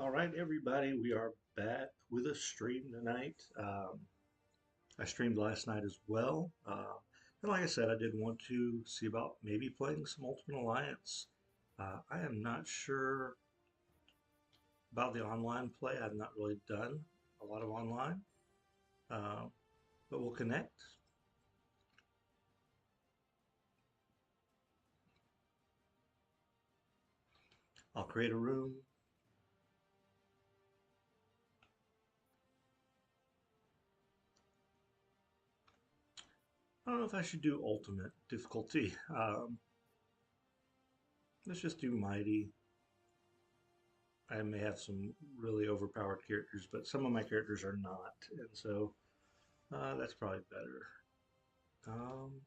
All right, everybody, we are back with a stream tonight. I streamed last night as well. And like I said, I did want to see about maybe playing some Ultimate Alliance. I am not sure about the online play. I've not really done a lot of online, uh, but we'll connect. I'll create a room. I don't know if I should do Ultimate difficulty. Let's just do Mighty. I may have some really overpowered characters, but some of my characters are not, and so that's probably better. Um,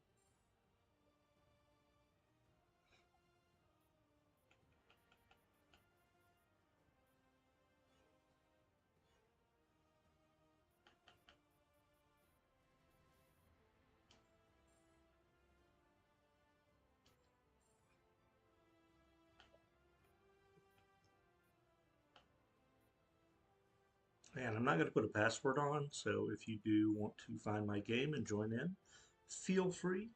and I'm not going to put a password on, so if you do want to find my game and join in, feel free.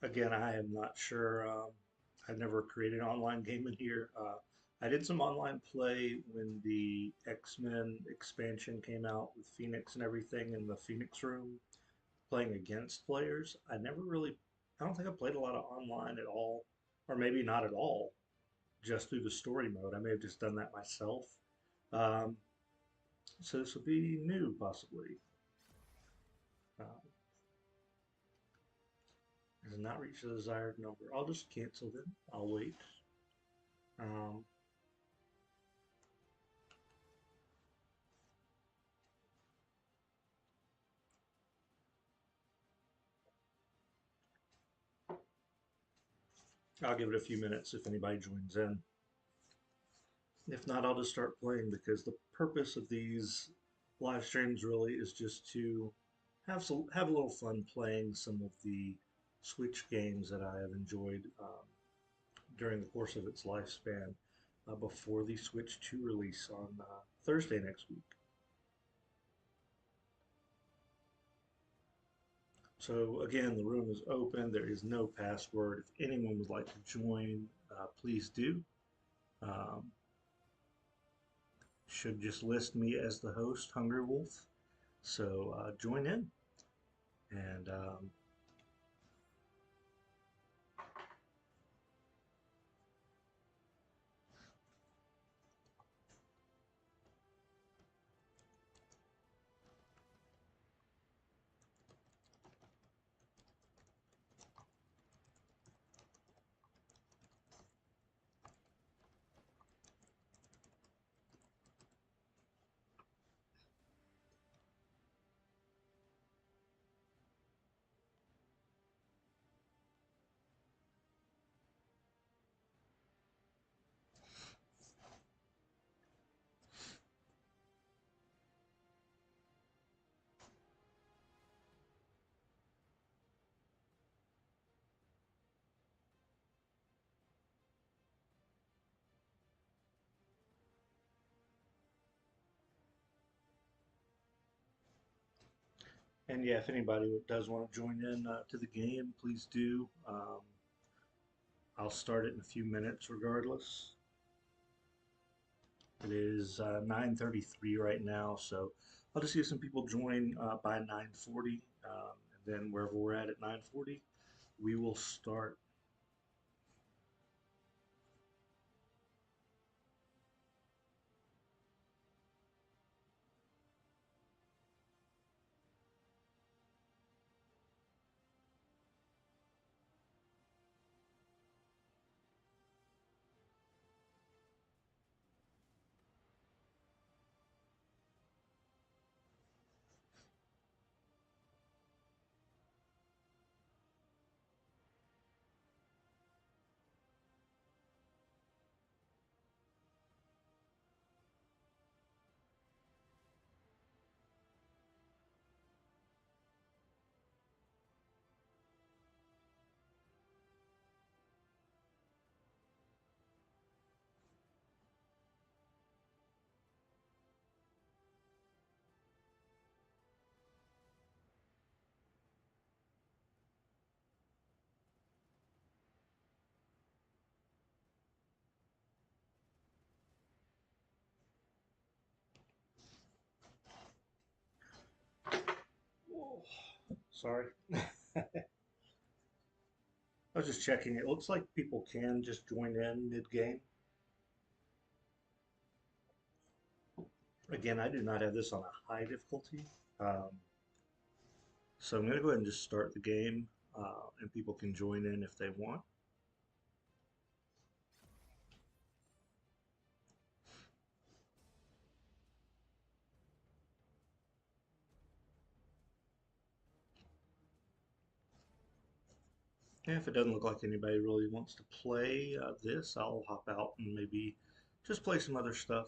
Again, I am not sure. I've never created an online game in here. I did some online play when the X-Men expansion came out with Phoenix and everything in the Phoenix room, playing against players. I don't think I played a lot of online at all, or maybe not at all, just through the story mode. I may have just done that myself. Um, so this will be new, possibly. Uh, has not reached the desired number. I'll just cancel them. I'll wait. Um, I'll give it a few minutes if anybody joins in. If not, I'll just start playing because the purpose of these live streams really is just to have a little fun playing some of the Switch games that I have enjoyed during the course of its lifespan before the Switch 2 release on Thursday next week. So again, the room is open. There is no password. If anyone would like to join, please do. Um, should just list me as the host, Hungry Wolf. So join in. And yeah, if anybody does want to join in to the game, please do. I'll start it in a few minutes regardless. It is 9:33 right now, so I'll just see if some people join by 9:40, and then wherever we're at 9:40, we will start. Sorry. I was just checking. It looks like people can just join in mid-game. Again, I do not have this on a high difficulty. Um, so I'm going to go ahead and just start the game, and people can join in if they want. And if it doesn't look like anybody really wants to play this, I'll hop out and maybe just play some other stuff.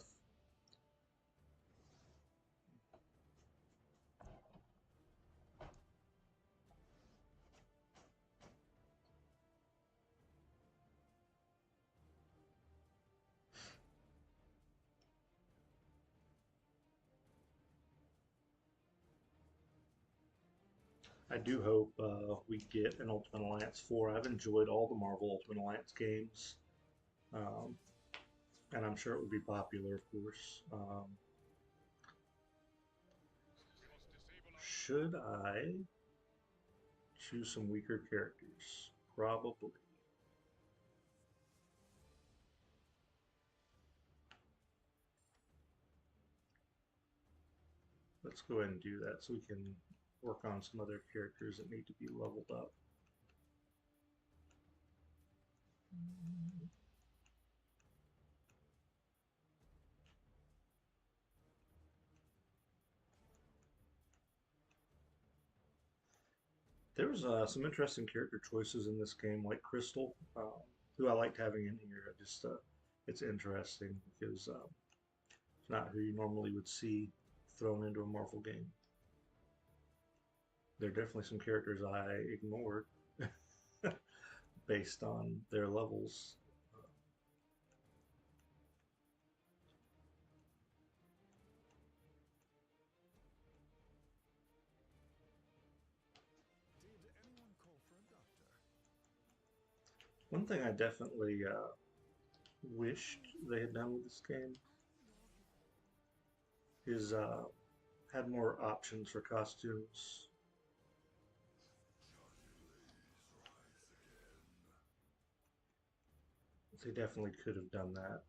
I do hope we get an Ultimate Alliance 4. I've enjoyed all the Marvel Ultimate Alliance games, um, and I'm sure it would be popular, of course. Should I choose some weaker characters? Probably. Let's go ahead and do that so we can work on some other characters that need to be leveled up. There's some interesting character choices in this game, like Crystal, who I liked having in here. It's interesting because it's not who you normally would see thrown into a Marvel game. There are definitely some characters I ignored based on their levels. One thing I definitely wished they had done with this game is had more options for costumes. They definitely could have done that.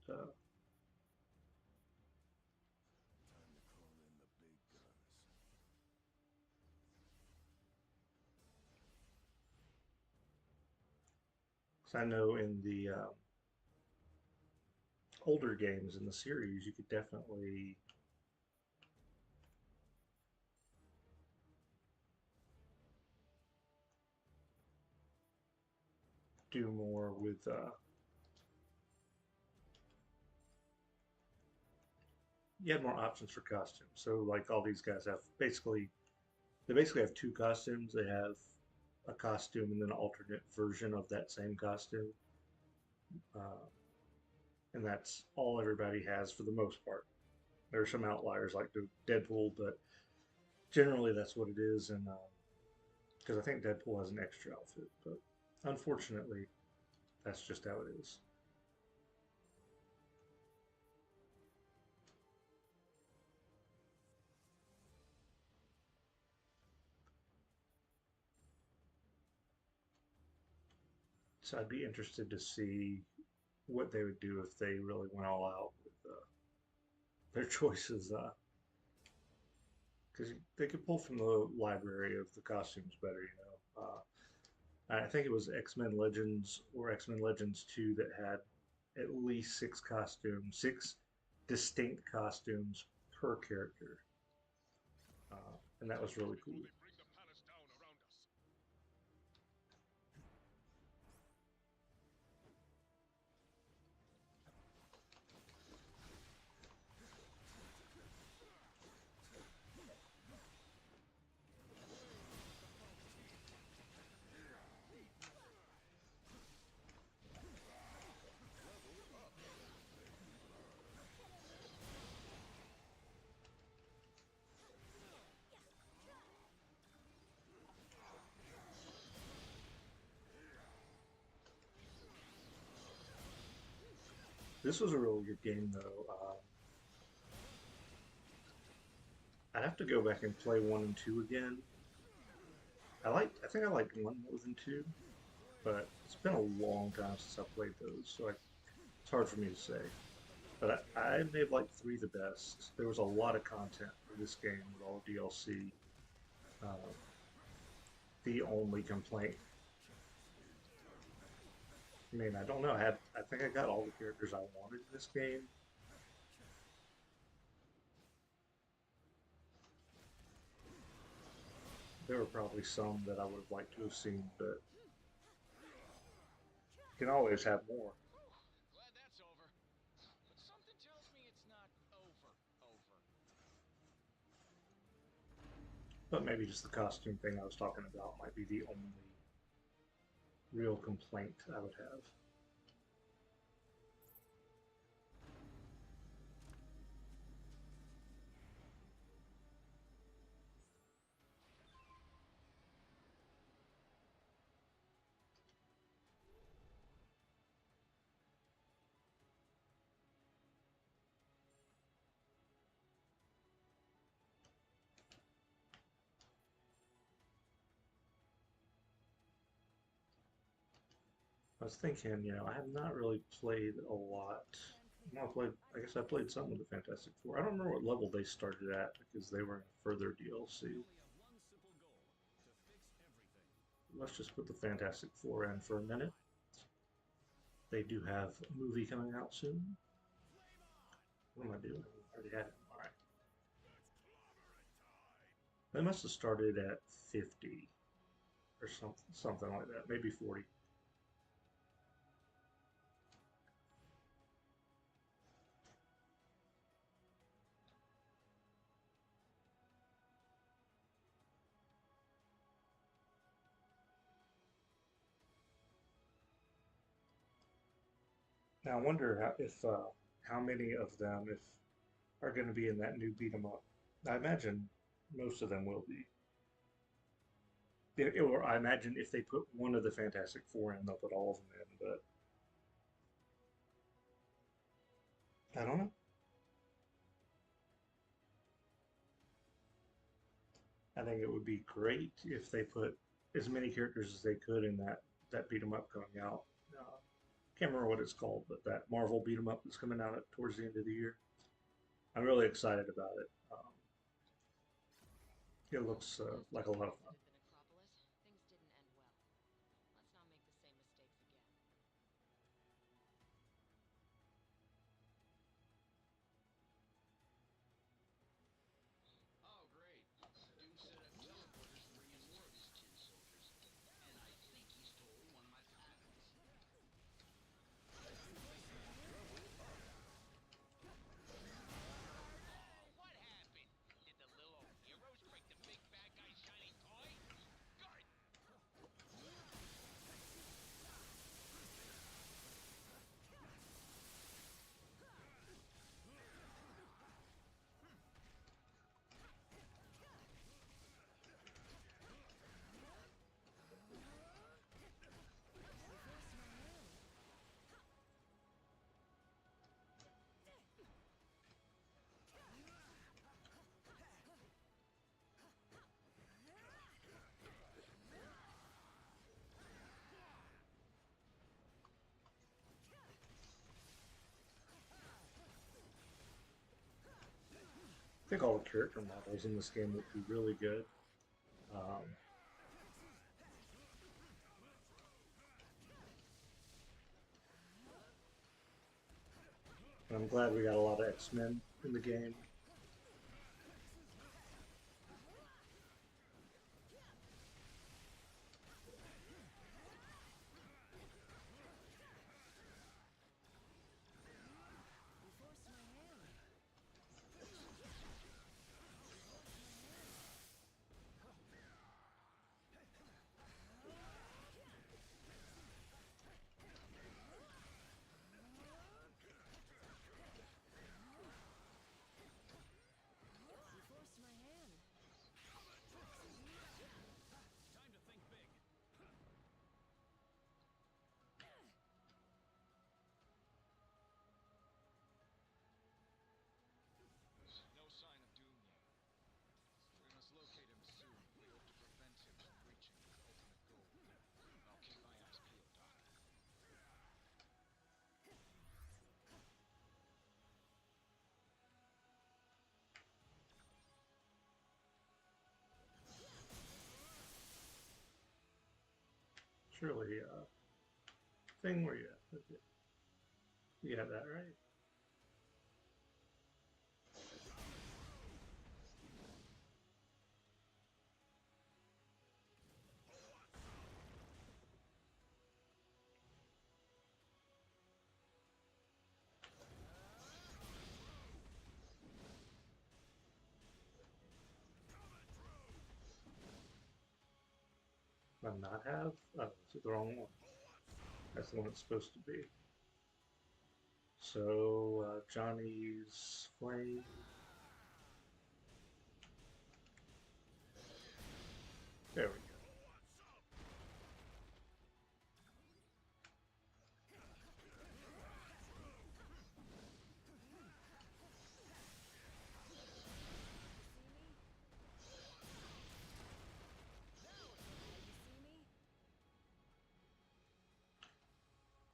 I know in the older games in the series, you could definitely do more with. You had more options for costumes. So like all these guys have they basically have two costumes. They have a costume and then an alternate version of that same costume, uh, and that's all everybody has for the most part. There are some outliers like the Deadpool, but generally that's what it is. And because I think Deadpool has an extra outfit, but unfortunately, that's just how it is. So I'd be interested to see what they would do if they really went all out with their choices. Because they could pull from the library of the costumes better, you know. I think it was X-Men Legends or X-Men Legends 2 that had at least six distinct costumes per character, and that was really cool. This was a really good game, though. I'd have to go back and play one and two again, I think I liked one more than two, but it's been a long time since I played those, so it's hard for me to say. But I may have liked three the best. There was a lot of content for this game with all the DLC. Um, the only complaint, I mean, I don't know. I think I got all the characters I wanted in this game. There were probably some that I would have liked to have seen, but you can always have more. Glad that's over. But something tells me it's not over. But maybe just the costume thing I was talking about might be the only real complaint I would have. I was thinking, I have not really played a lot. I guess I played some of the Fantastic Four. I don't remember what level they started at because they were in further DLC. Let's just put the Fantastic Four in for a minute. They do have a movie coming out soon. What am I doing? I already had it. All right. They must have started at 50 or something like that, maybe 40. Now I wonder how many of them if are going to be in that new beat 'em up. I imagine most of them will be. Or I imagine if they put one of the Fantastic Four in, they'll put all of them in. But I don't know. I think it would be great if they put as many characters as they could in that beat 'em up coming out. Can't remember what it's called, but that Marvel beat 'em up that's coming out towards the end of the year. I'm really excited about it. It looks like a lot of fun. Things didn't end well. Let's not make the same mistakes again. Oh, great. Dude set up teleporters to bring in more of his tin soldiers. And I think he stole one of my patents. Oh, what happened? Did the little heroes break the big bad guy's shiny toy? Good! I think all the character models in this game would be really good. Um, and I'm glad we got a lot of X-Men in the game. surely thing where you okay. You have that right. Not have? Oh, it's the wrong one. That's the one it's supposed to be. So Johnny's flame. There we go.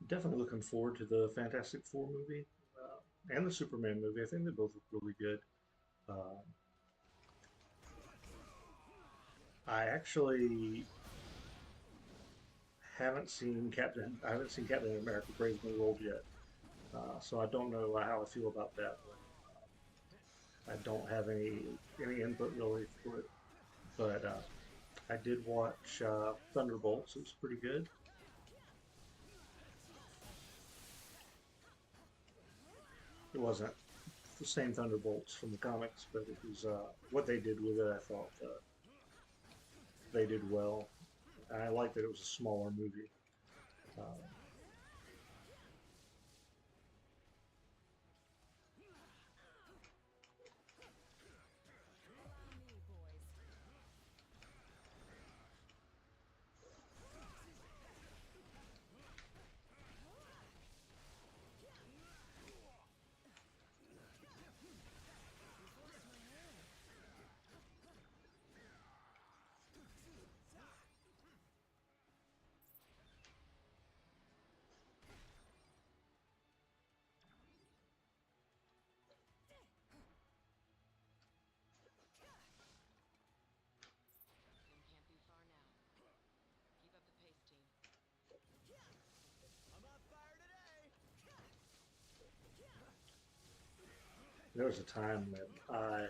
Definitely looking forward to the Fantastic Four movie and the Superman movie. I think they both look really good. Um, I actually I haven't seen Captain America: Brave New World yet, so I don't know how I feel about that one. I don't have any input really for it, but I did watch Thunderbolts. It was pretty good. It wasn't the same Thunderbolts from the comics, but it was what they did with it. I thought they did well. I liked that it was a smaller movie. Um, Ring can't be far now. Keep up the pace, team. I'm on fire today. there was a time when I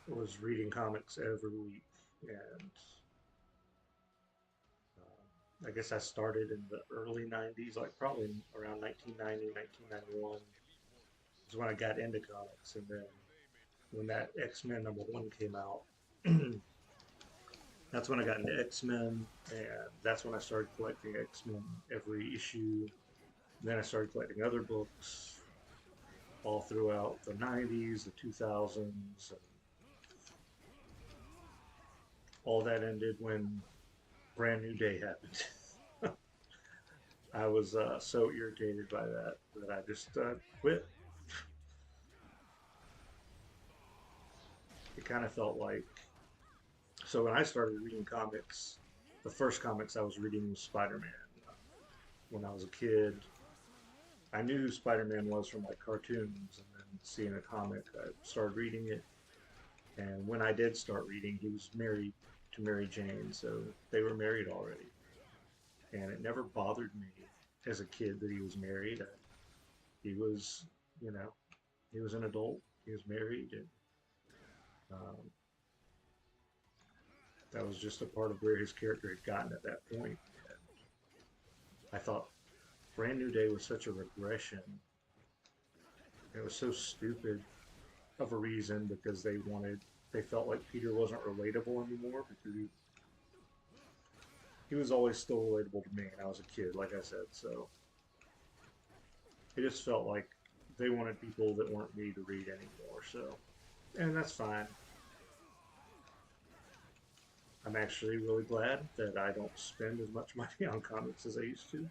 was reading comics every week, and I guess I started in the early 90s, like probably around 1990, 1991 is when I got into comics. And then when that X-Men #1 came out, that's when I got into X-Men, and that's when I started collecting X-Men every issue. And then I started collecting other books all throughout the 90s, the 2000s, and all that ended when Brand New Day happened. I was so irritated by that that I just quit. It kind of felt like so when I started reading comics, the first comics I was reading was Spider-Man. When I was a kid, I knew who Spider-Man was from like cartoons, and then seeing a comic, I started reading it. And when I did start reading, he was married to Mary Jane, so they were married already. And it never bothered me as a kid that he was married. He was, you know, he was an adult. He was married, and um, that was just a part of where his character had gotten at that point. And I thought Brand New Day was such a regression. It was so stupid of a reason because they felt like Peter wasn't relatable anymore because he was always still relatable to me, and I was a kid, like I said. So it just felt like they wanted people that weren't me to read anymore. So, and that's fine. I'm actually really glad that I don't spend as much money on comics as I used to.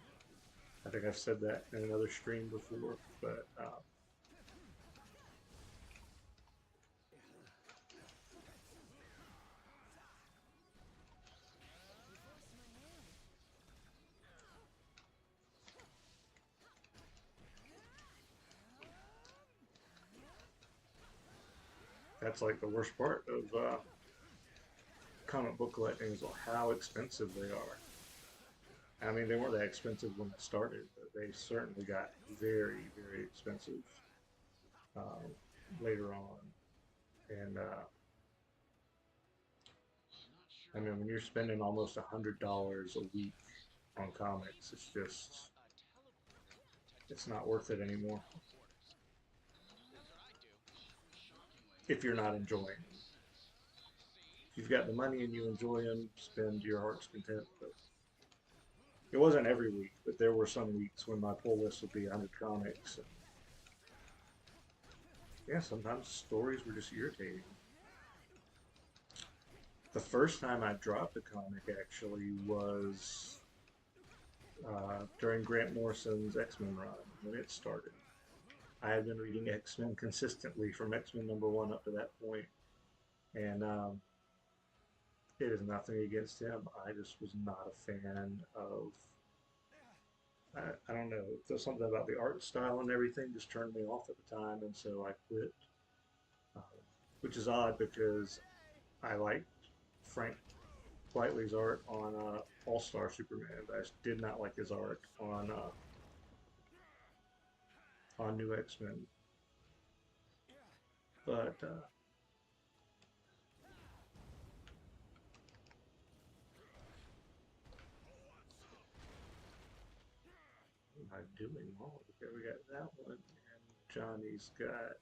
I think I've said that in another stream before, but that's like the worst part of comic book collecting is how expensive they are. I mean, they weren't that expensive when it started, but they certainly got very, very expensive um, later on. And Not I sure mean, when what you're makes spending people almost so interested $100 a in week these things. on Seems comics, like it's they just, bought a teleporter protected it's by not worth it buildings anymore without borders. That's what I do. Shockingly, if you're not it enjoying actually them. makes sense. See? If you've got the money and you Now enjoy all these them, spend collectibles your are heart's worth content. But enormous. it wasn't every week, but there were some weeks when my pull list would be 100 comics. And yeah, sometimes stories were just irritating. The first time I dropped a comic actually was during Grant Morrison's X-Men run when it started. I had been reading X-Men consistently from X-Men #1 up to that point, and it is nothing against him. I just was not a fan of. I don't know. There's something about the art style and everything just turned me off at the time, and so I quit. Um, which is odd because I liked Frank Flightley's art on All Star Superman, but I just did not like his art on New X Men. But what am I doing? Oh, okay, we got that one, and Johnny's got.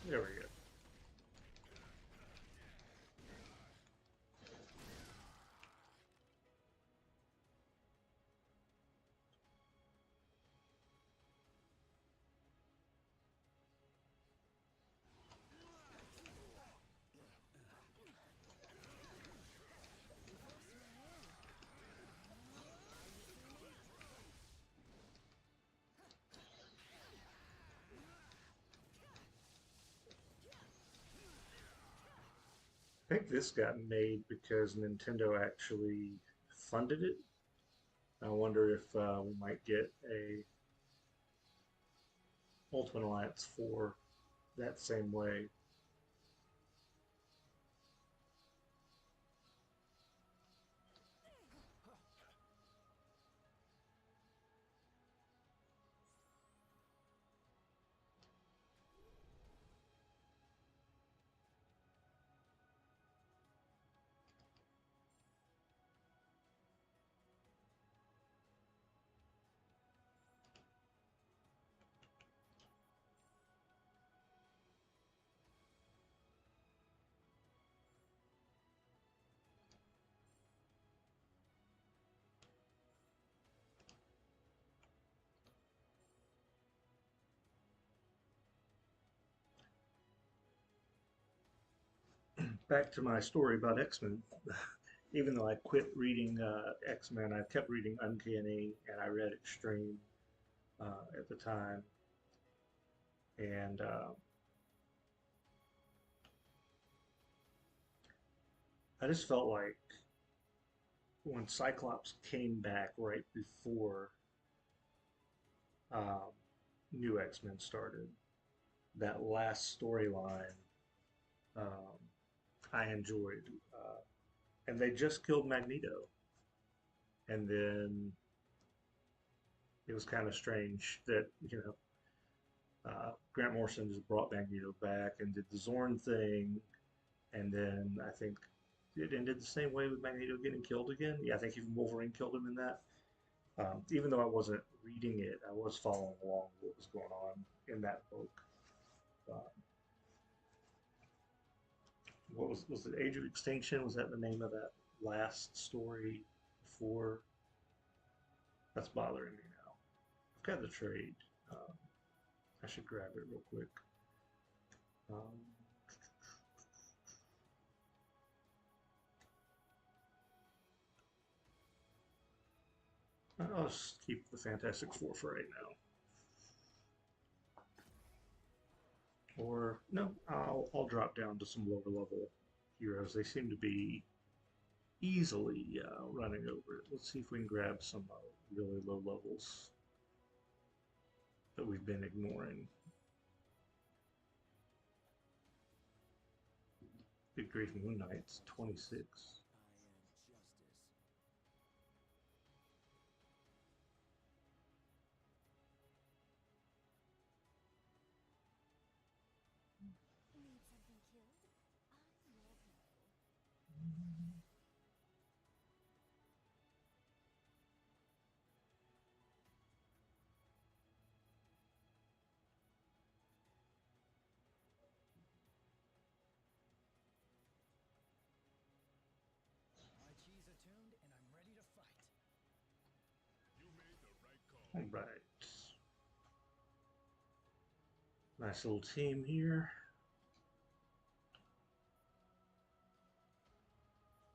There we go. I think this got made because Nintendo actually funded it. I wonder if we might get a Ultimate Alliance 4 that same way. Back to my story about X-Men. Even though I quit reading X-Men, I kept reading Uncanny and I read Extreme at the time. And I just felt like when Cyclops came back right before um, New X-Men started, that last storyline um, I enjoyed. And they just killed Magneto. And then it was kind of strange that, Grant Morrison just brought Magneto back and did the Zorn thing. And then I think it ended the same way with Magneto getting killed again. Yeah, I think even Wolverine killed him in that. Even though I wasn't reading it, I was following along what was going on in that book. Um, what was it? Age of Extinction? Was that the name of that last story before? That's bothering me now. I've got the trade. Um, I should grab it real quick. Um, I'll just keep the Fantastic Four for right now. Or no, I'll drop down to some lower level heroes. They seem to be easily running over it. Let's see if we can grab some really low levels that we've been ignoring. Good grief, Moon Knight's 26. Need something killed? I'm your hero. My Chi's attuned, and I'm ready to fight. You made the right call. All right. Nice little team here.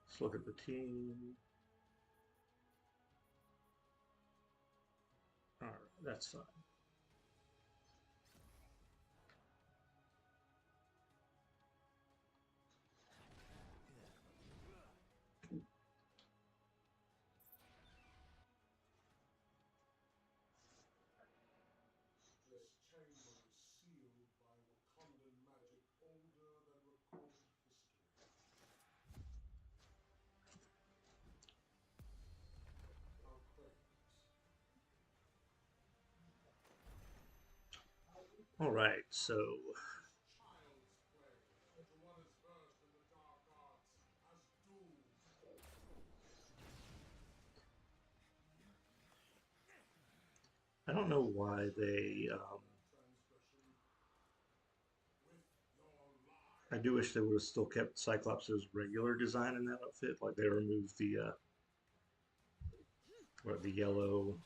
Let's look at the team. All right, that's fine. This chamber is sealed by Wakandan magic older than recorded history. Our prayers. All right, so Child's play to one as versed in the dark arts as doom. I don't know why they. Transgression with your life. I do wish they would have still kept Cyclops' regular design in that outfit. Like they removed the yellow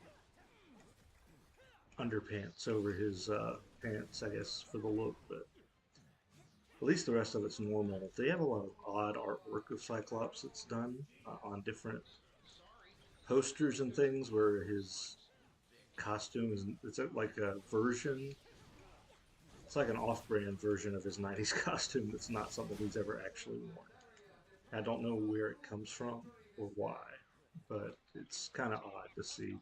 underpants over his pants, I guess, for the look. But at least the rest of it's normal. They have a lot of odd artwork of Cyclops that's done on different posters and things, where his costume is it's like a version. It's like an off-brand version of his '90s costume. That's not something he's ever actually worn. I don't know where it comes from or why, but it's kind of odd to see.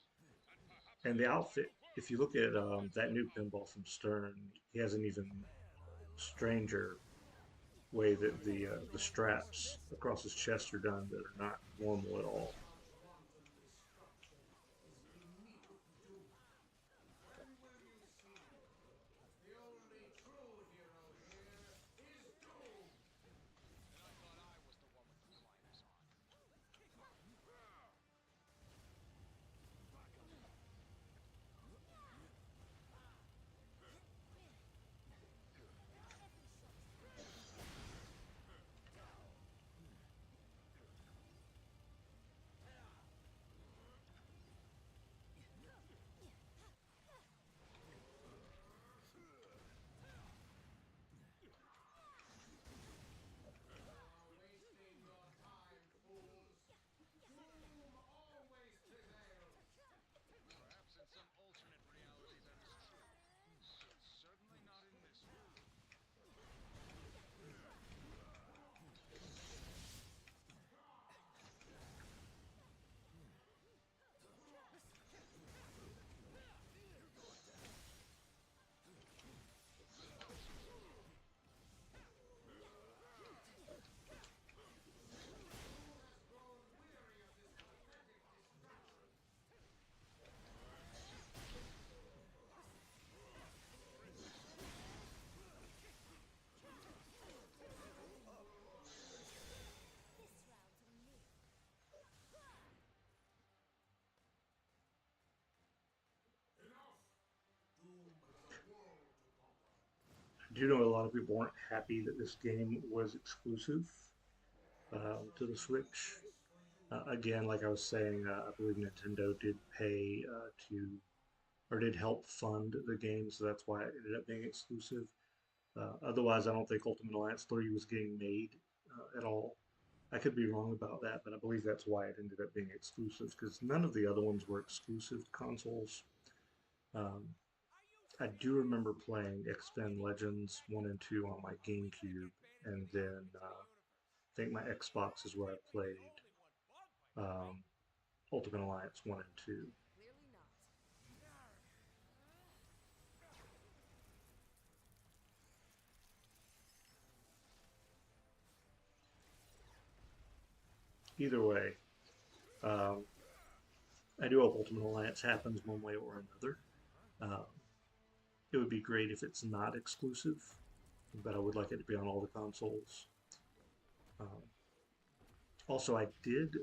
And the outfit, if you look at that new pinball from Stern, he has an even stranger way that the straps across his chest are done that are not normal at all. Wanton destruction is beneath doom. When will you see? The only true hero here is Doom! And I thought I was the one with the blinders on. Wasting your time, fools! Doom always prevails! Perhaps in some alternate reality that is true, but certainly not in this one. Who has grown weary of this pathetic distraction? This round's on me. Enough! Doom has a world to conquer. I do know a lot of people weren't happy that this game was exclusive to the Switch. Again, like I was saying, I believe Nintendo did pay to, or did help fund the game, so that's why it ended up being exclusive. Otherwise, I don't think Ultimate Alliance 3 was getting made at all. I could be wrong about that, but I believe that's why it ended up being exclusive, because none of the other ones were exclusive consoles. Um, I do remember playing X-Men Legends 1 and 2 on my GameCube, and then I think my Xbox is where I played um, Ultimate Alliance 1 and 2. Clearly not. either way, um, I do hope Ultimate Alliance happens one way or another. Um, it would be great if it's not exclusive, but I would like it to be on all the consoles. Um, Also, I did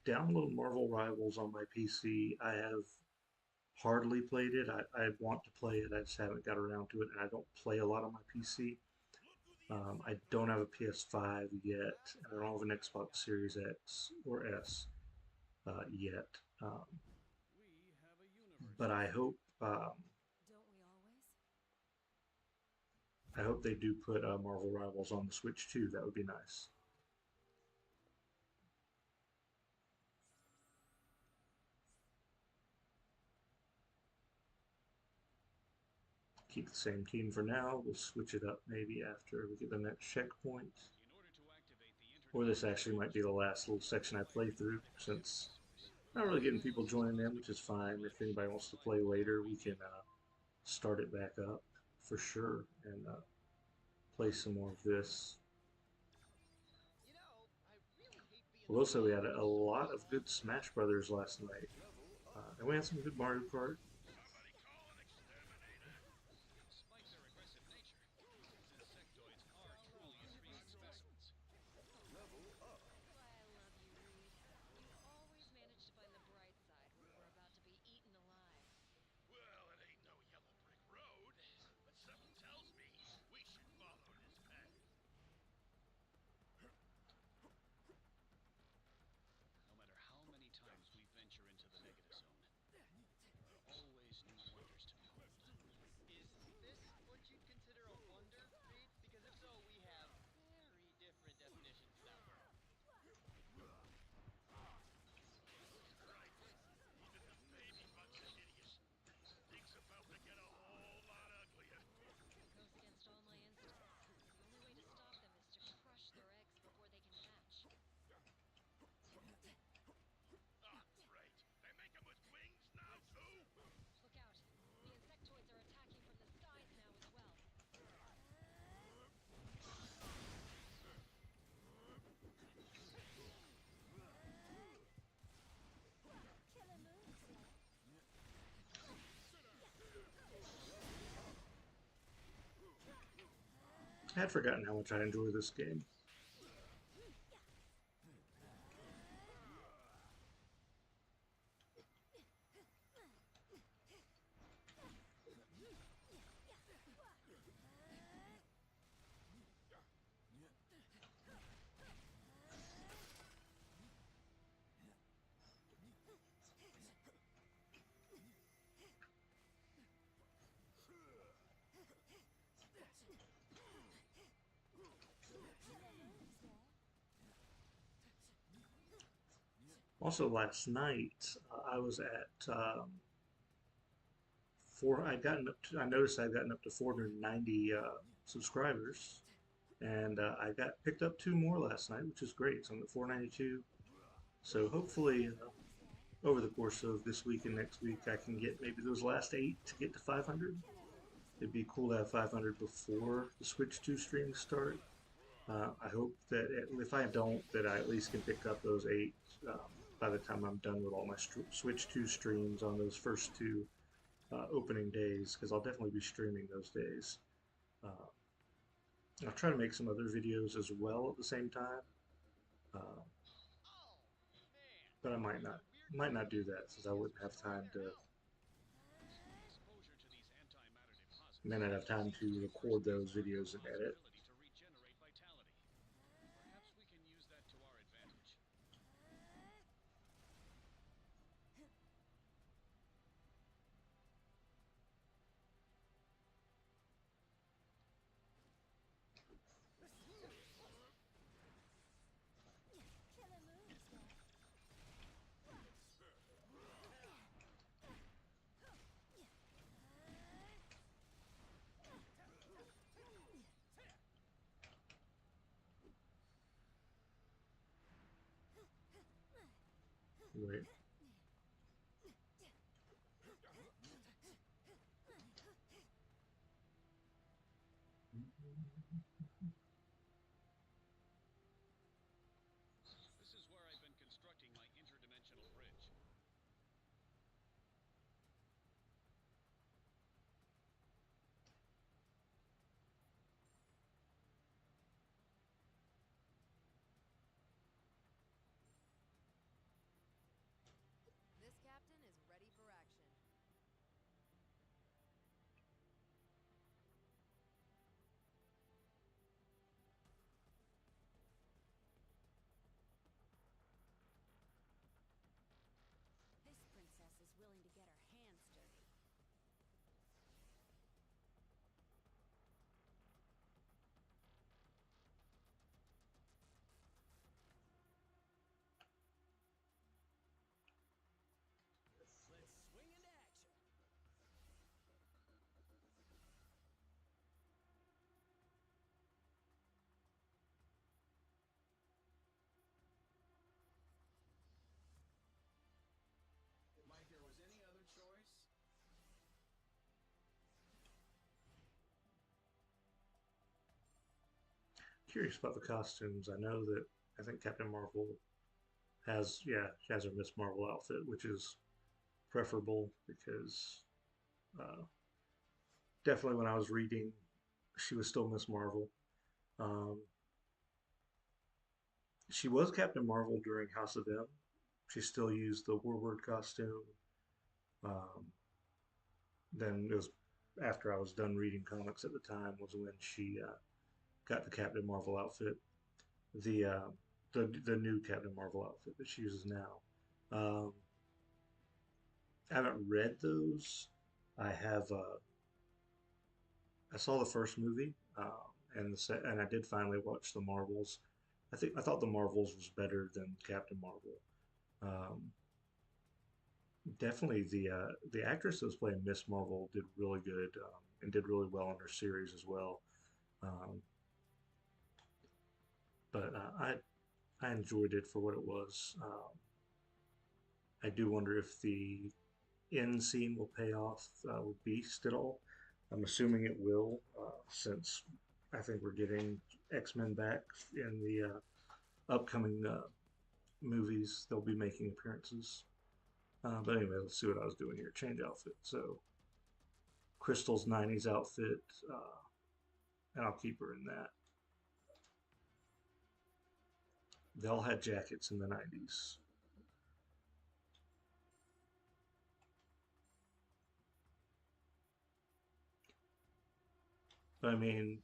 download Marvel Rivals on my PC. I have hardly played it. I want to play it. I just haven't got around to it, and I don't play a lot on my PC. I don't have a PS5 yet, and I don't have an Xbox Series X or S yet. Um, We have a universe. but Don't we always? I hope they do put Marvel Rivals on the Switch too. That would be nice. Keep the same team for now. We'll switch it up maybe after we get the next checkpoint. In order to activate the Or this actually might be the last little section I play through, since I'm not really getting people joining in, which is fine. If anybody wants to play later, we can start it back up for sure and play some more of this. You know, I really hate being Well, also, we had a lot of good Smash Brothers last night, and we had some good Mario Kart. Somebody call an exterminator. Despite their aggressive nature, these insectoids are truly intriguing specimens. Why, I love you, Reed. You always manage to find the bright side when we're about to be eaten alive. Well, it ain't no yellow brick road, but something tells me we should follow this path. No matter how many times we venture into the negative zone, there are always new wonders to behold. Is this what you'd consider a wonder, Reed? Because if so, we have very different definitions of that word. Right. Even the baby buck's an idiot. Things about to get a whole lot uglier. Goes against all my instincts. The only way to stop them is to crush their eggs before they can hatch. Ah, great. They make them with wings now, too? Look out! The insectoids are attacking from the skies now as well. Killer moves, yeah? I had forgotten how much I enjoy this game. Also, last night I was at four. I'd gotten up to. I noticed I'd gotten up to 490 subscribers, and I got picked up two more last night, which is great. So I'm at 492. So hopefully, over the course of this week and next week, I can get maybe those last eight to get to 500. It'd be cool to have 500 before the Switch 2 streams start. I hope that if I don't, that I at least can pick up those eight by the time I'm done with all my Switch 2 streams on those first two opening days, because I'll definitely be streaming those days. I'll try to make some other videos as well at the same time, uh, Oh, man. but I There's a weird might not do feeling that since I wouldn't have time there to. now. Exposure to these antimatter deposits May not have time seems to to record reverse those the videos and edit. ability to regenerate vitality. Perhaps we can use that to our advantage. Killer moves, yeah? Wait. curious about the costumes. I know that I think Captain Marvel has, yeah, she has her Miss Marvel outfit, which is preferable because uh, definitely when I was reading, she was still Miss Marvel. Um, she was Captain Marvel during House of M. She still used the Warward costume. Um, then it was after I was done reading comics at the time was when she got the Captain Marvel outfit, the uh, the new Captain Marvel outfit that she uses now. Um, I haven't read those. I have. I saw the first movie, and I did finally watch the Marvels. I thought the Marvels was better than Captain Marvel. Um, Definitely the actress that was playing Miss Marvel did really good and did really well in her series as well. Um, but I enjoyed it for what it was. I do wonder if the end scene will pay off with Beast at all. I'm assuming it will, since I think we're getting X-Men back in the upcoming movies. They'll be making appearances. But anyway, let's see what I was doing here. Change outfit. So Crystal's '90s outfit, and I'll keep her in that. They all had jackets in the '90s. But I mean,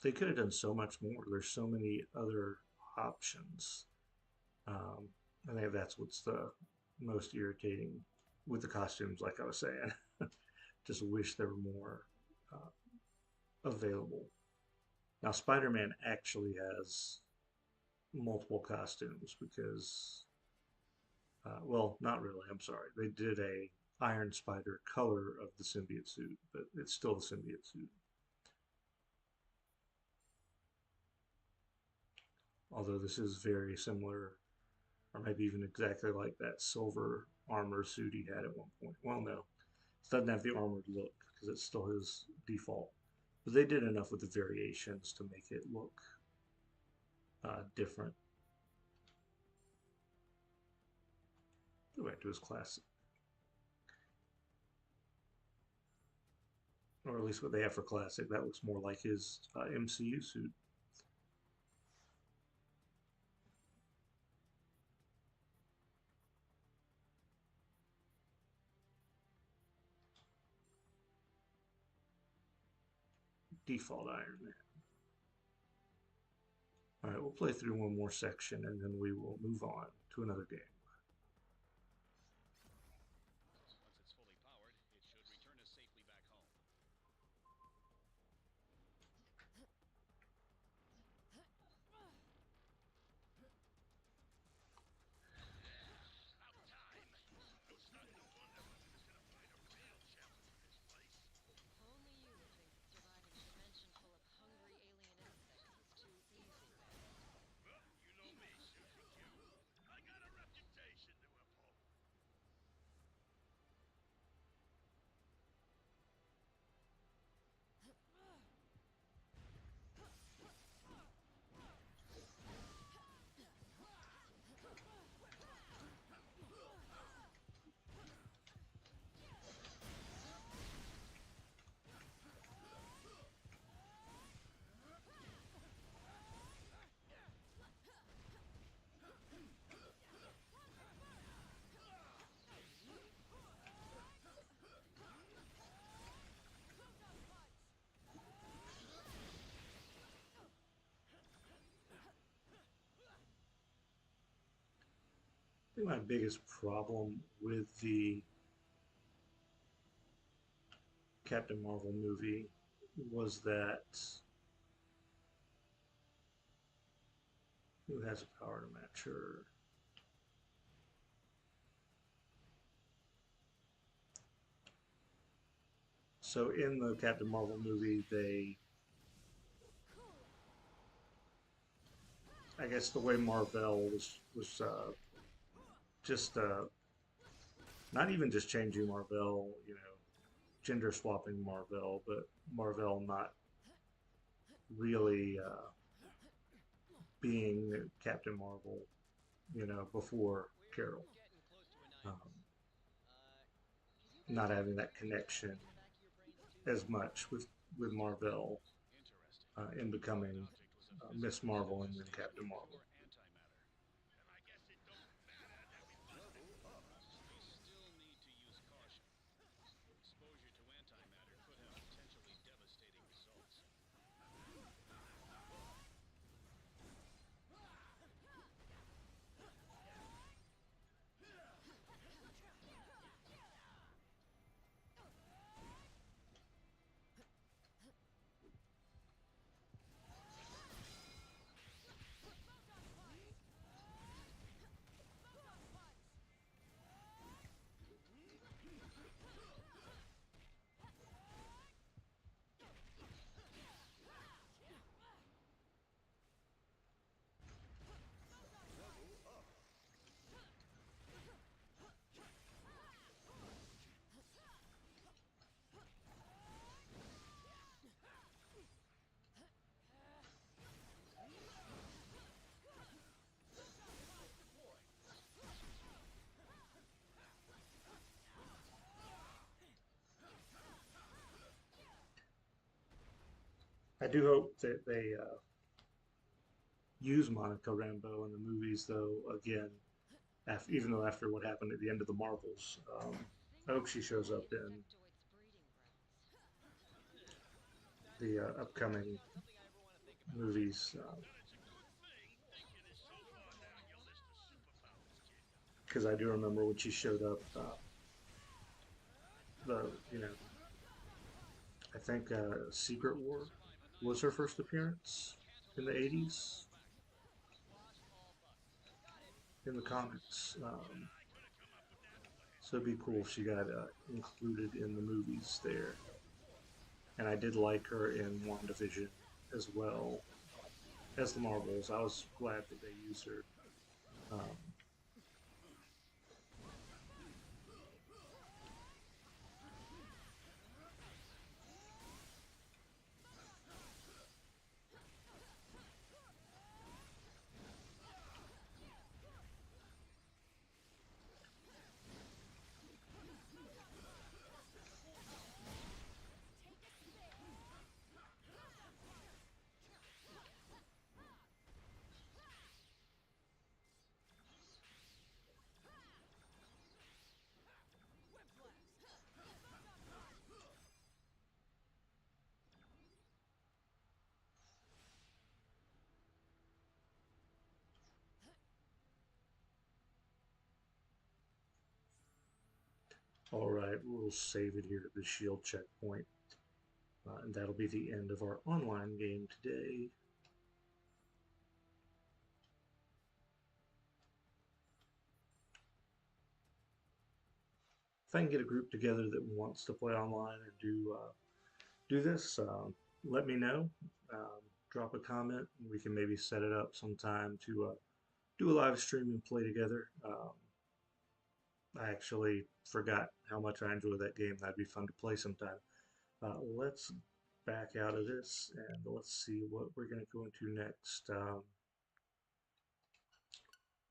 they could have done so much more. There's so many other options. Um, I think that's what's the most irritating with the costumes, like I was saying. Just wish there were more uh, available. Now, Spider Man actually has multiple costumes because, well, not really. I'm sorry. They did a Iron Spider color of the symbiote suit, but it's still the symbiote suit. Although this is very similar, or maybe even exactly like that silver armor suit he had at one point. Well, no, it doesn't have the armored look because it's still his default. But they did enough with the variations to make it look different. Go back to his classic, or at least what they have for classic. That looks more like his MCU suit. Default Iron Man. All right, we'll play through one more section and then we will move on to another game. Once it's fully powered, it should return us safely back home. About time! I'm starting to wonder when we was gonna find a real challenge for this place. Only you would think that surviving a dimension full of hungry alien insects is too easy, Bandit. Well, you know me, Susie Q. I got a reputation to uphold. I think my biggest problem with the Captain Marvel movie was that who has the power to match her? So in the Captain Marvel movie, I guess the way Marvel was just not even just changing Marvel, gender swapping Marvel, but Marvel not really. being Captain Marvel, you know, before Carol. We're getting close to a 9%. Um, Can you guys not tell having me that something that's connection happening in the back of your brains too? as much with Marvel Interesting. in The fluid becoming object was a Miss physical Marvel and then manifestation Captain Marvel. or antimatter. And I guess it don't matter that we busted. We still need to use caution. Exposure to antimatter could have potentially devastating results. I do hope that they use Monica Rambeau in the movies, though. Again, after, even though after what happened at the end of the Marvels, I hope she shows up in Insectoid's breeding grounds. That's the actually upcoming not something I ever want to think about. movies Then it's a good thing thinking is so far down your list of superpowers, kid. because I do remember when she showed up. The you know I think Secret War Survive a was her 9% first explosion. appearance Can't in hold the a candle to 80s Bob Baxter. Squash all bugs. Got it. in the comics. Even I could have come up with that So it'd one-handed be cool if trick. she got included in the movies there. And I did like her in WandaVision as well as the Marvels. I was glad that they used her. Um, all right, we'll save it here at the shield checkpoint. And that'll be the end of our online game today. If I can get a group together that wants to play online and do this, let me know. Um, Drop a comment, and we can maybe set it up sometime to do a live stream and play together. I actually forgot how much I enjoy that game. That'd be fun to play sometime. Let's back out of this and let's see what we're going to go into next.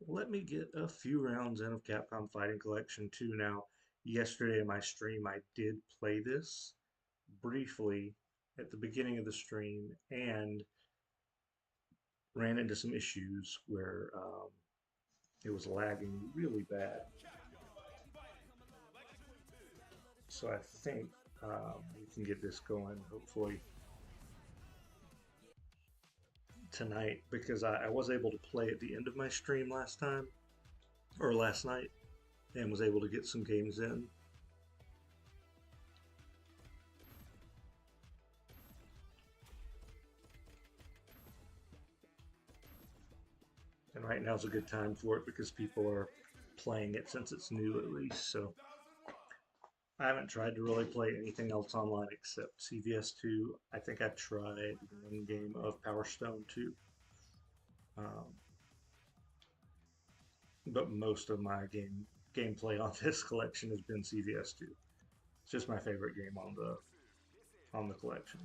Let me get a few rounds in of Capcom Fighting Collection 2 now. Yesterday in my stream, I did play this briefly at the beginning of the stream and ran into some issues where it was lagging really bad. So I think we can get this going hopefully tonight because I was able to play at the end of my stream last time or last night and was able to get some games in. And right now is a good time for it because people are playing it since it's new at least. So I haven't tried to really play anything else online except CVS 2. I think I tried one game of Power Stone 2. Um, but most of my gameplay on this collection has been CVS 2. It's just my favorite game on the collection.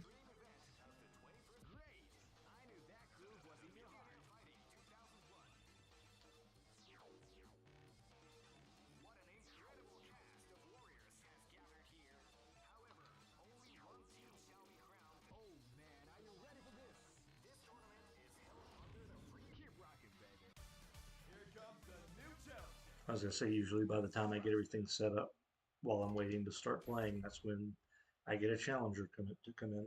was gonna say, usually by the time I get everything set up while I'm waiting to start playing, that's when I get a challenger to come in.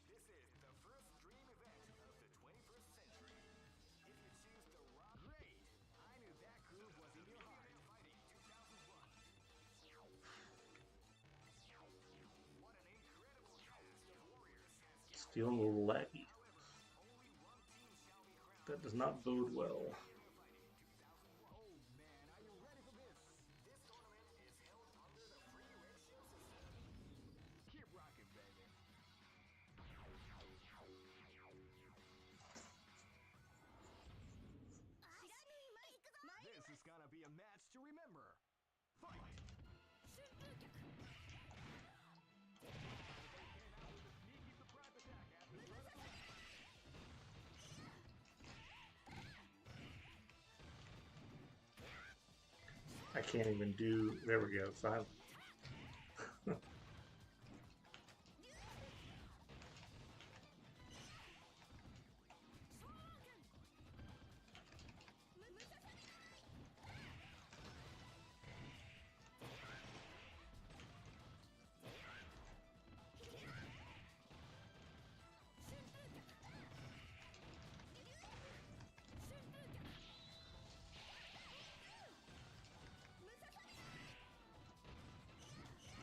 This is the first stream event of the 21st century. If you choose the wrong... Great! I knew that groove was in your heart. Fighting 2001. What an incredible cast of warriors has... It's feeling a little laggy. However, only one team shall be crowned. That does not bode well. Fighting 2001. Oh man, are you ready for this? This tournament is held under the free ratio system. Keep rocking, baby. This is gonna be a match to remember. Fight! I can't even do. There we go. Finally.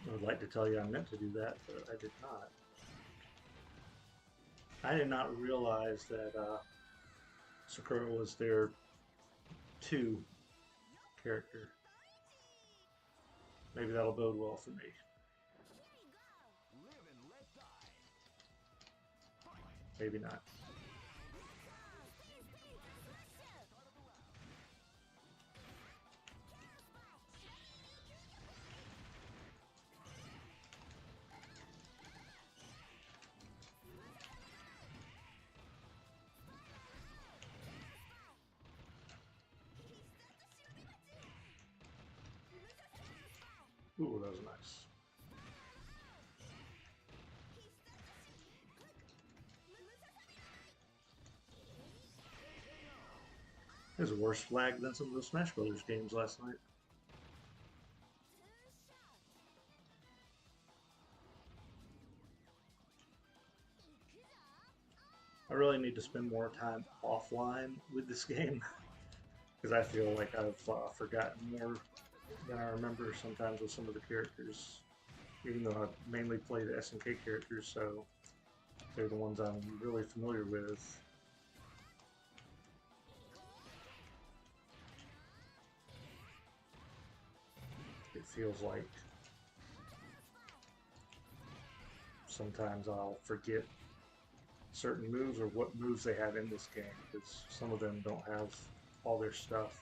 I would like to tell you I meant to do that, but I did not. I did not realize that Sakura was their 2 character. Maybe that'll bode well for me. Live and let die. Maybe not. Ooh, that was nice. It was a worse flag than some of the Smash Brothers games last night. I really need to spend more time offline with this game because I feel like I've forgotten more than I remember sometimes with some of the characters, even though I mainly play the SNK characters, so they're the ones I'm really familiar with. It feels like sometimes I'll forget certain moves or what moves they have in this game because some of them don't have all their stuff.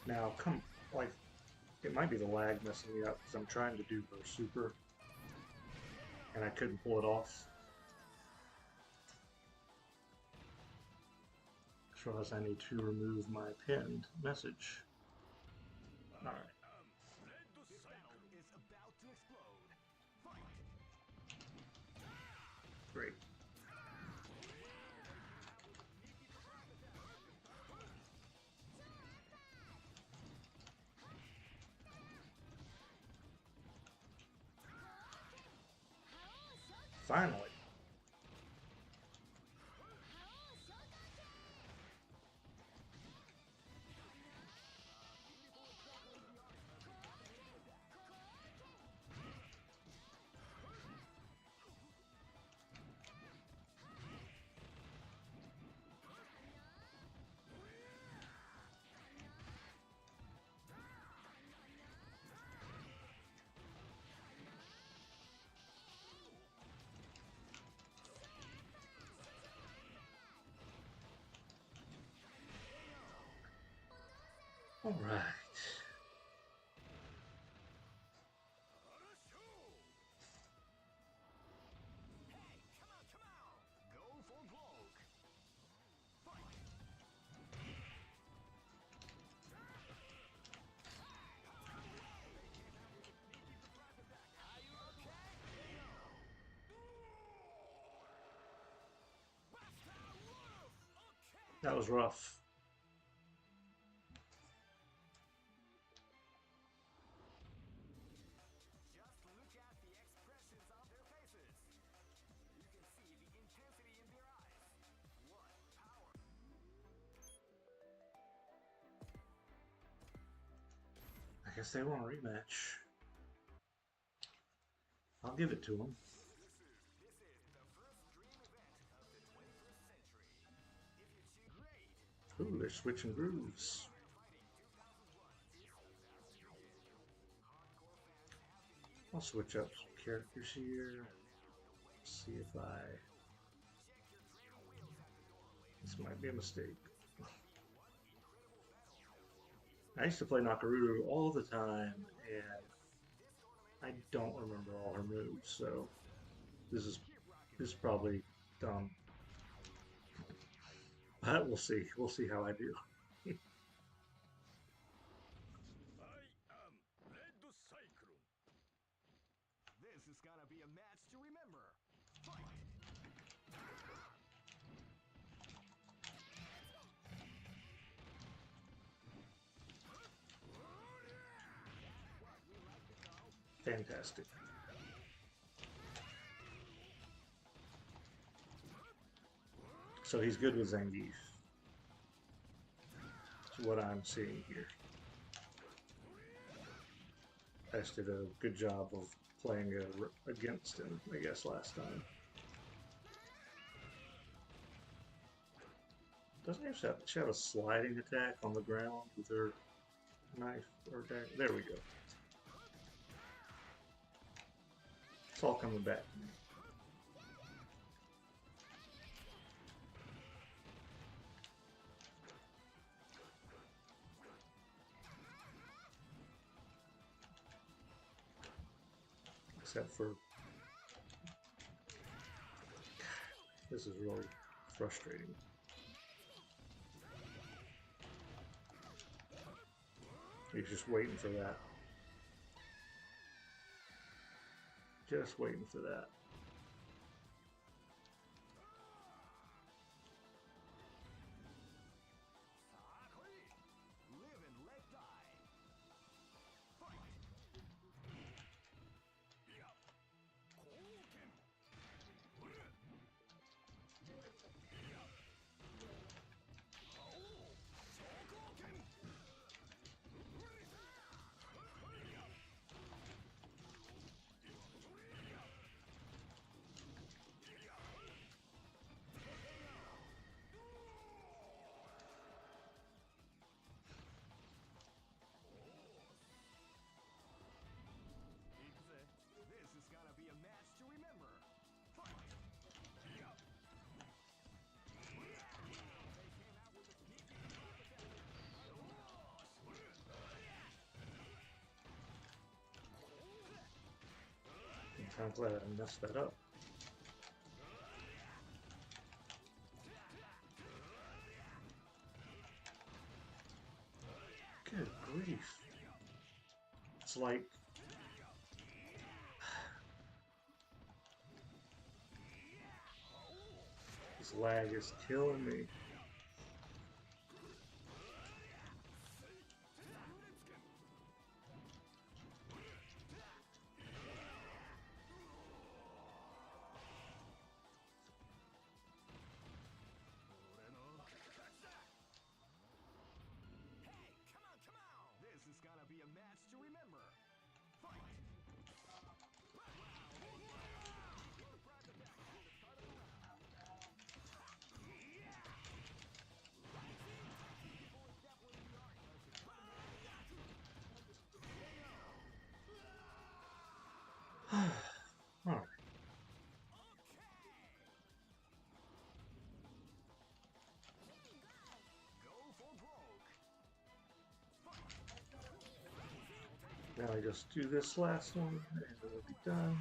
Now, it might be the lag messing me up because I'm trying to do Burst Super and I couldn't pull it off. Just realized I need to remove my pinned message. Alright. This battle is about to explode. Fight! Great. Finally. All right. Hey, come on, come on! Go for broke! That was rough. Just look at the expressions on their faces. You can see the intensity in their eyes. What power! I guess they want a rematch. I'll give it to them. This is the first dream event of the 21st century. If you choose great, Ooh, they're switching grooves. fighting 2001 is about to begin. Hardcore fans have been eagerly I'll switch up some characters here. See if I. check your training wheels at the door, ladies. This might be a mistake. I used to play Nakaruru all the time, and I don't remember all her moves, so this is probably dumb. But we'll see. We'll see how I do. I am Red Cyclone. This is gonna be a match to remember. Fight! Fantastic. So he's good with Zangief. That's what I'm seeing here. Ash did a good job of playing against him, I guess, last time. Doesn't she have a sliding attack on the ground with her knife or attack? There we go. It's all coming back to me. Except for this is really frustrating. He's just waiting for that. Just waiting for that. Live and let die. Fight! This is gonna be a match to remember. Fight! They came out with a sneaky I'm glad I messed that up. Good grief. It's like this lag is killing me. Hey, come on! This is gonna be a match to remember. Fight! Alright. Go for broke. Now I just do this last one and it'll be done.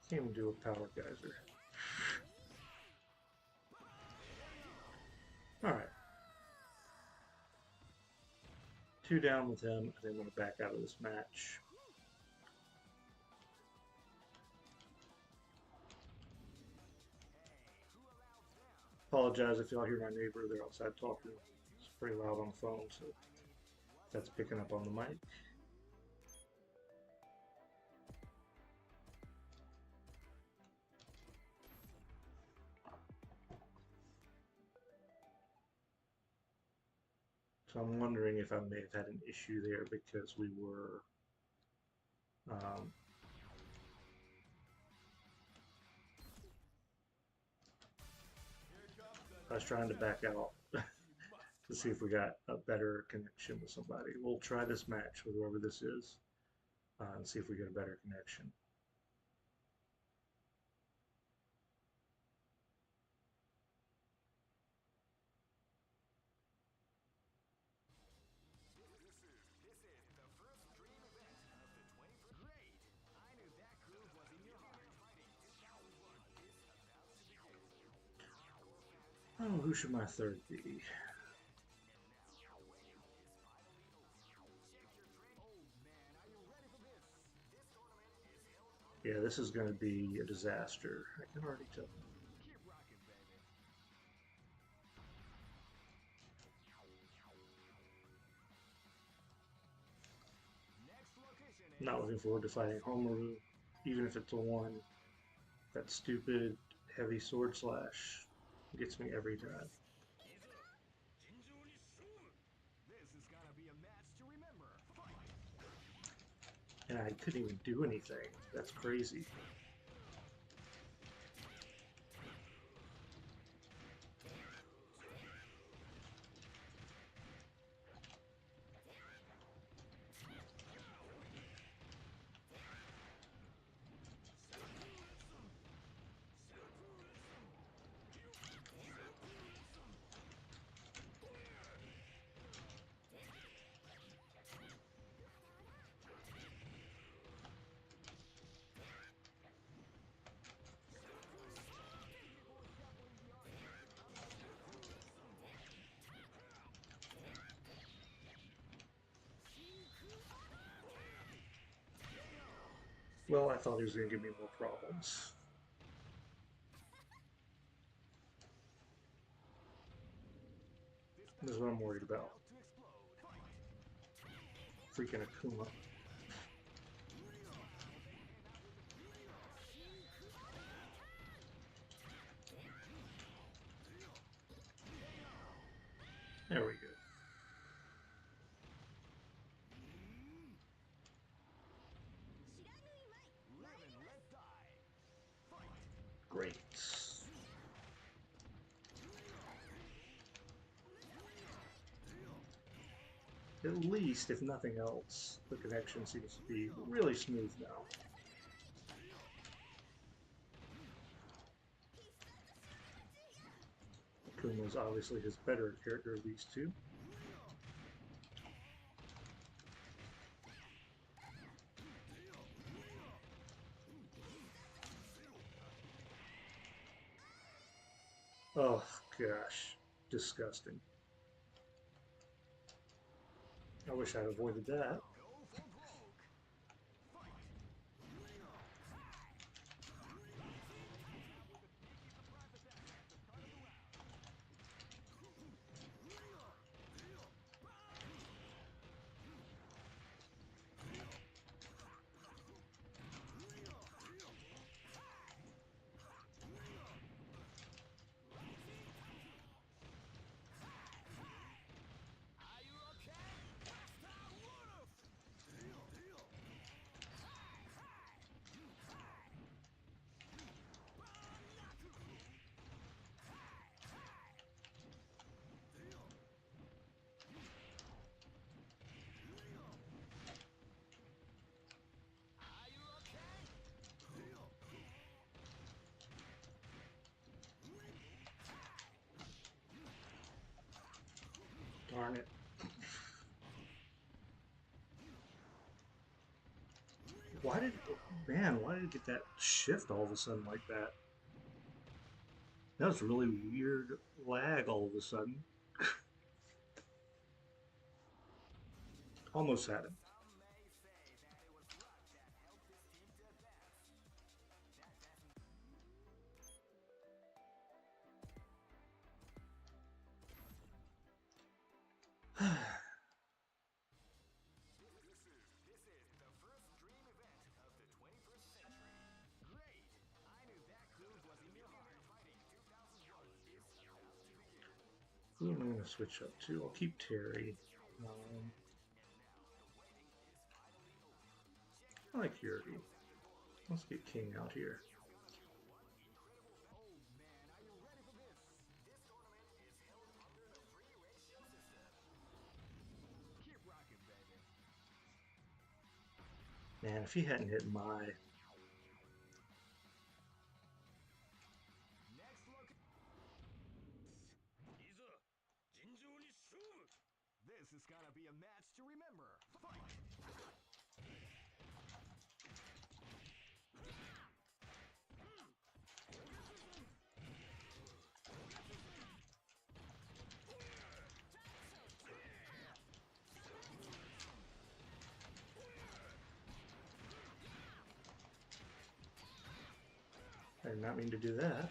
Can't even do a power geyser. Alright. 2 down with him. I think I'm going to back out of this match. Apologize if y'all hear my neighbor. They're outside talking. It's pretty loud on the phone, so that's picking up on the mic. So I'm wondering if I may have had an issue there because we were I was trying to back out to see if we got a better connection with somebody. We'll try this match with whoever this is and see if we get a better connection. This is the first stream event of the 21st. Great! I knew that groove was in your heart. Fighting 2001 is about to begin. Oh, who should my third be? Yeah, this is going to be a disaster. I can already tell. Keep rocking, baby. Next location is Not looking forward to fighting Homaru, even if it's a 1. That stupid heavy sword slash gets me every time. This is gonna be a match to remember. Fight! And I couldn't even do anything. That's crazy. Well, I thought he was going to give me more problems. This is what I'm worried about. Freaking Akuma. There we go. Live and let die. Fight! Great. At least, if nothing else, the connection seems to be really smooth now. Akuma is obviously his better character of these two. Oh gosh, disgusting. I wish I'd avoided that. Go for broke. Fight! Are you okay? Are you okay? Darn it. Why did why did it get that shift all of a sudden like that? That was really weird lag all of a sudden. Almost had him. Some may say that it was luck that helped this team to advance. That doesn't. This is the first dream event of the 21st century. Great! I knew that groove was in your heart. Fighting 2001 is about to begin. Who am I going to switch up to? I'll keep Terry. Um, I like Yuri. Let's get King out here. Oh man, are you ready for this? This tournament is held under the free ratio system. Keep rocking, baby. Man, if he hadn't hit my... Next look. This is gonna be a match to remember. Fight! I did not mean to do that.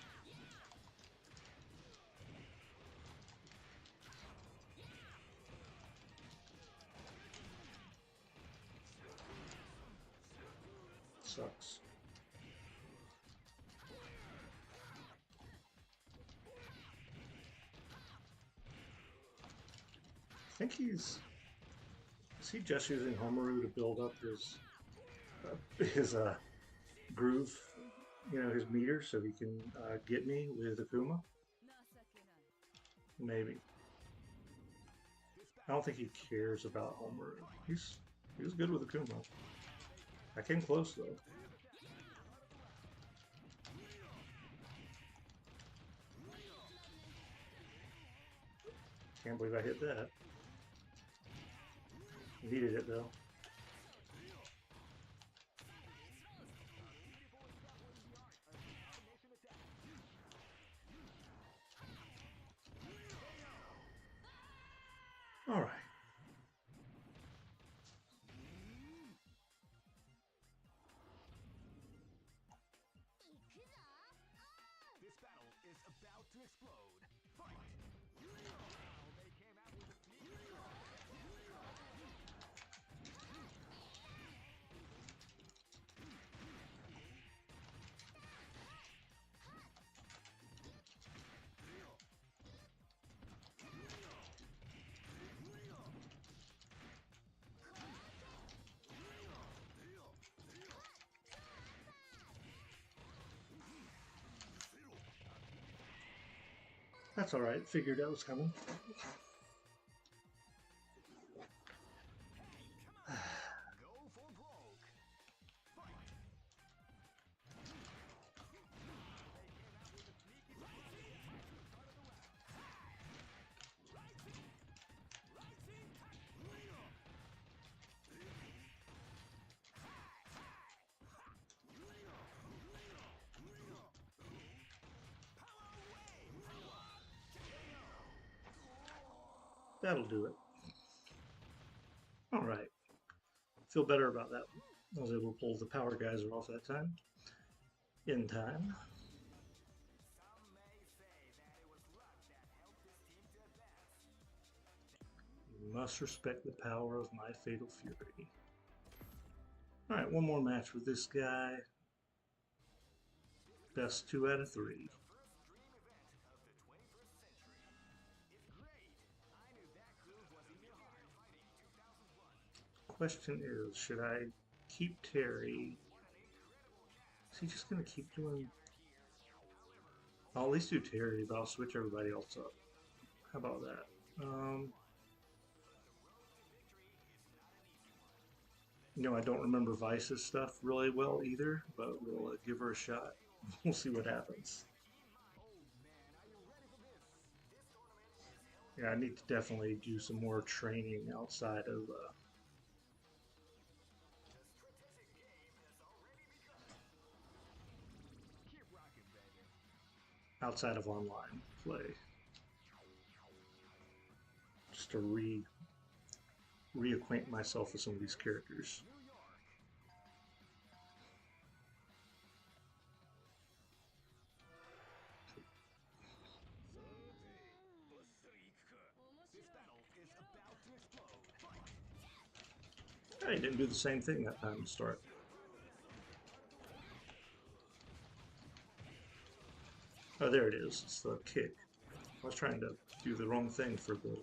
Sucks. I think is he just using Homaru to build up his groove, you know, his meter, so he can get me with Akuma? Maybe. I don't think he cares about Homaru. He was good with Akuma. I came close though. Can't believe I hit that. Needed it though. All right. This battle is about to explode. Fight! Wow, they came out with a sneaky That's all right. Figured that was coming. go for broke. Fight! They came out with a sneaky start of the round. That'll do it. All right. Feel better about that one. I was able to pull the power geyser off that time. In time. Some may say that it was luck that helped this team to advance. You must respect the power of my fatal fury. All right, one more match with this guy. Best 2 out of 3. First dream event of the 21st century. It's great. I knew that groove was in your heart. Fighting 2001. Question is, should I keep Terry? Is he just going to keep doing... I'll at least do Terry, but I'll switch everybody else up. How about that? You know, I don't remember Vice's stuff really well either, but we'll give her a shot. We'll see what happens. Yeah, I need to definitely do some more training outside of outside of online play, just to reacquaint myself with some of these characters. This battle is about to explode. Fight! I didn't do the same thing that time to start. Oh, there it is. It's the kick. I was trying to do the wrong thing for the...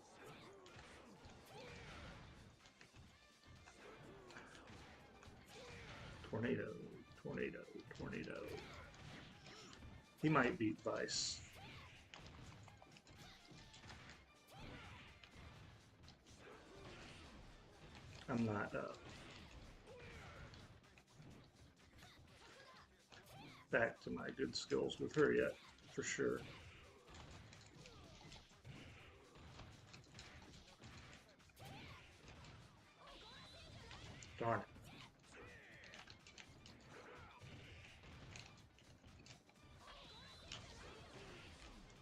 Tornado, tornado, tornado. He might beat Vice. I'm not back to my good skills with her yet, for sure. Darn it.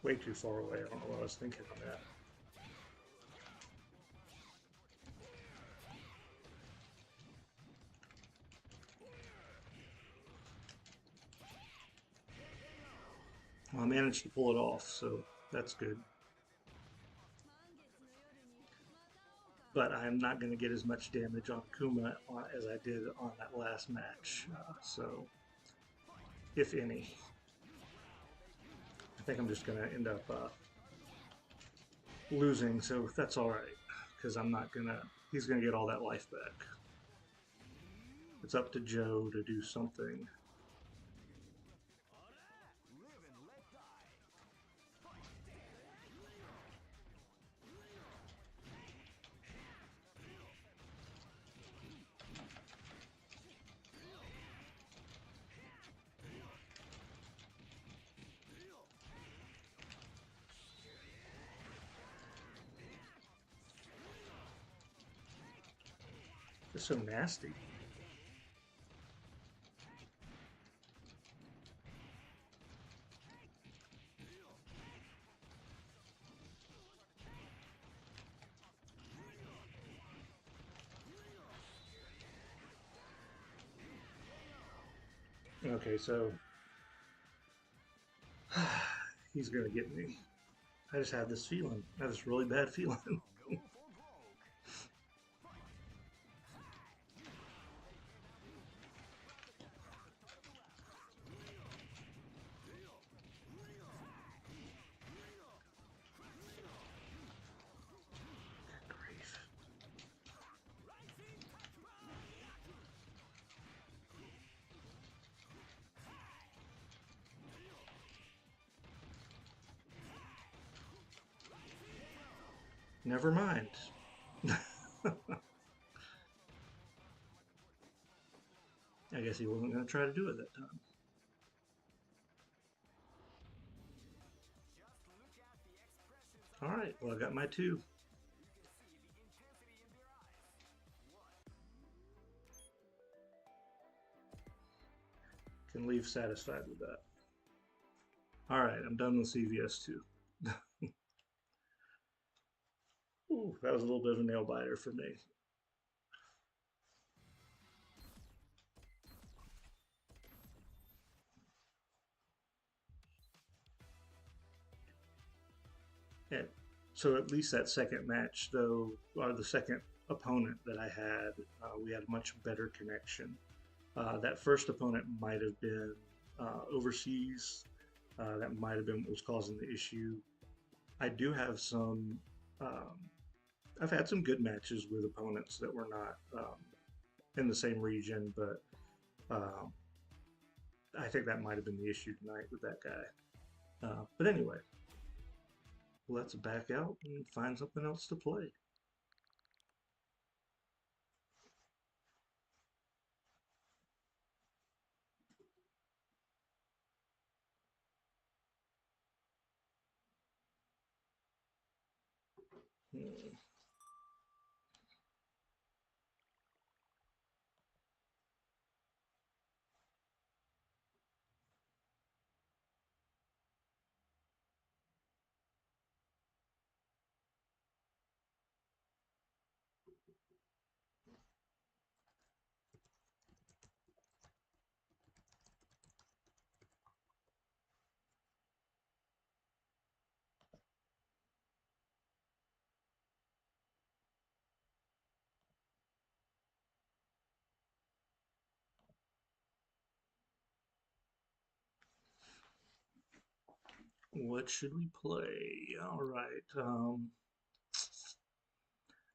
Way too far away. I don't know what I was thinking on that. Well, I managed to pull it off, so that's good. But I'm not going to get as much damage on Kuma as I did on that last match. So, if any, I think I'm just going to end up losing. So that's all right, because I'm not going to. He's going to get all that life back. It's up to Joe to do something. It's so nasty. Okay, so he's gonna get me. I just have this feeling. I have this really bad feeling. Never mind. I guess he wasn't going to try to do it that time. All right, well, I got my two. Can leave satisfied with that. All right, I'm done with CVS 2. Ooh, that was a little bit of a nail biter for me. And so at least that second match, though, or the second opponent that I had, we had a much better connection. That first opponent might have been overseas. That might have been what was causing the issue. I do have some. I've had some good matches with opponents that were not in the same region, but I think that might have been the issue tonight with that guy. But anyway, let's back out and find something else to play. Hmm. What should we play? All right.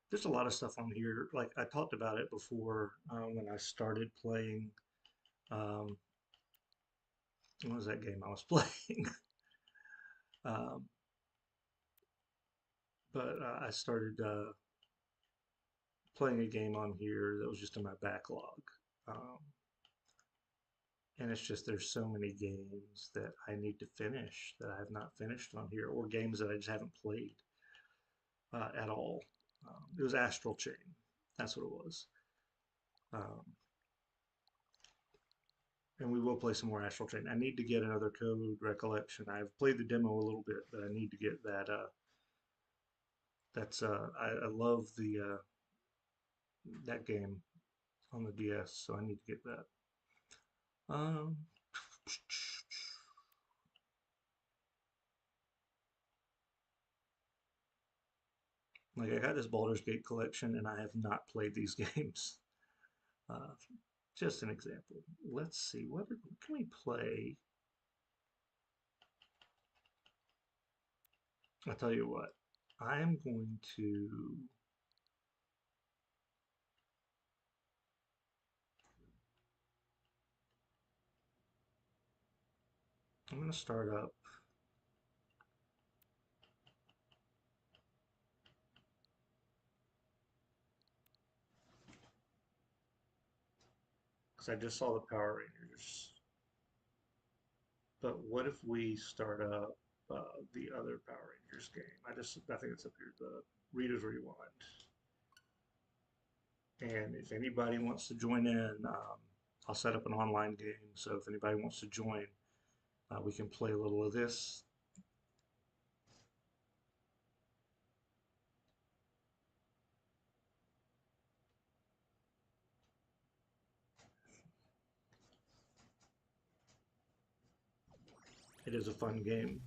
There's a lot of stuff on here. Like I talked about it before when I started playing. Um, what was that game I was playing? um, but I started playing a game on here that was just in my backlog. Um, and it's just there's so many games that I need to finish that I have not finished on here, or games that I just haven't played at all. It was Astral Chain. That's what it was. Um, and we will play some more Astral Chain. I need to get another Code Recollection. I've played the demo a little bit, but I need to get that. I love the that game on the DS, so I need to get that. Um, like I got this Baldur's Gate collection, and I have not played these games. Uh, just an example. Let's see what can we play. I'll tell you what. I'm going to. I'm going to start up. Because I just saw the Power Rangers. But what if we start up the other Power Rangers game? I think it's up here, the Reader's Rewind. And if anybody wants to join in, I'll set up an online game. So if anybody wants to join, we can play a little of this. It is a fun game.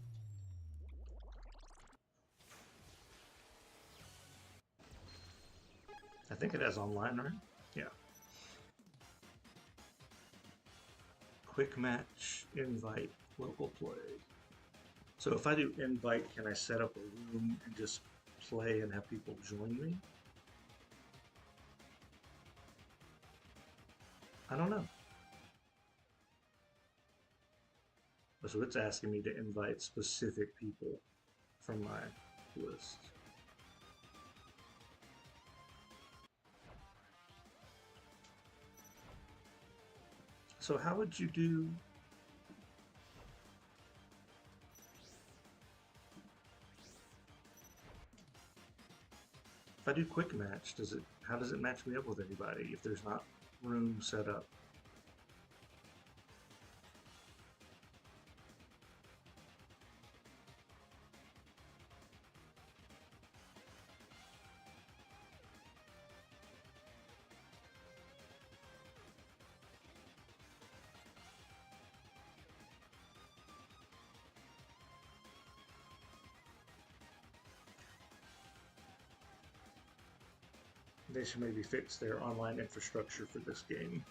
I think it has online, right? Yeah. Quick match, invite, local play. So if I do invite, can I set up a room and just play and have people join me? I don't know. So it's asking me to invite specific people from my list. So how would you do? If I do quick match, how does it match me up with anybody if there's not room set up? They should maybe fix their online infrastructure for this game.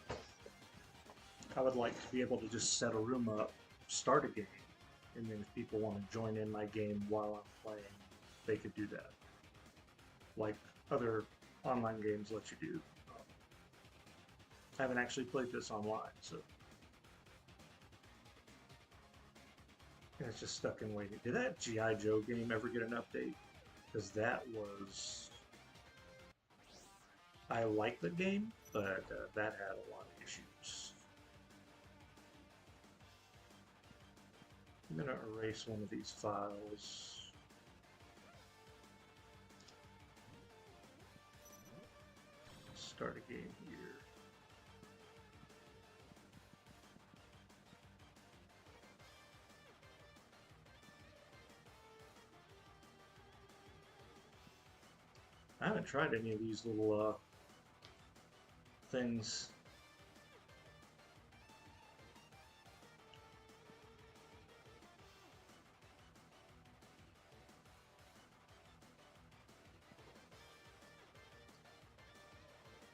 I would like to be able to just set a room up, start a game, and then if people want to join in my game while I'm playing, they could do that. Like other online games let you do. I haven't actually played this online, so. And it's just stuck in waiting. Did that G.I. Joe game ever get an update? Because that was. I like the game, but that had a lot of issues. I'm going to erase one of these files. Start a game here. I haven't tried any of these little things.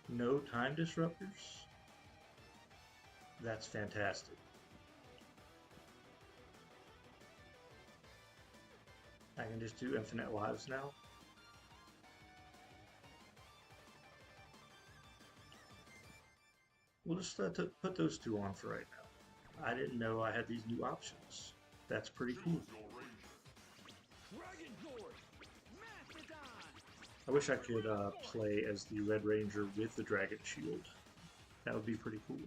No time disruptors? That's fantastic. I can just do infinite lives now. We'll just put those two on for right now. I didn't know I had these new options. That's pretty cool. I wish I could play as the Red Ranger with the Dragon Shield. That would be pretty cool.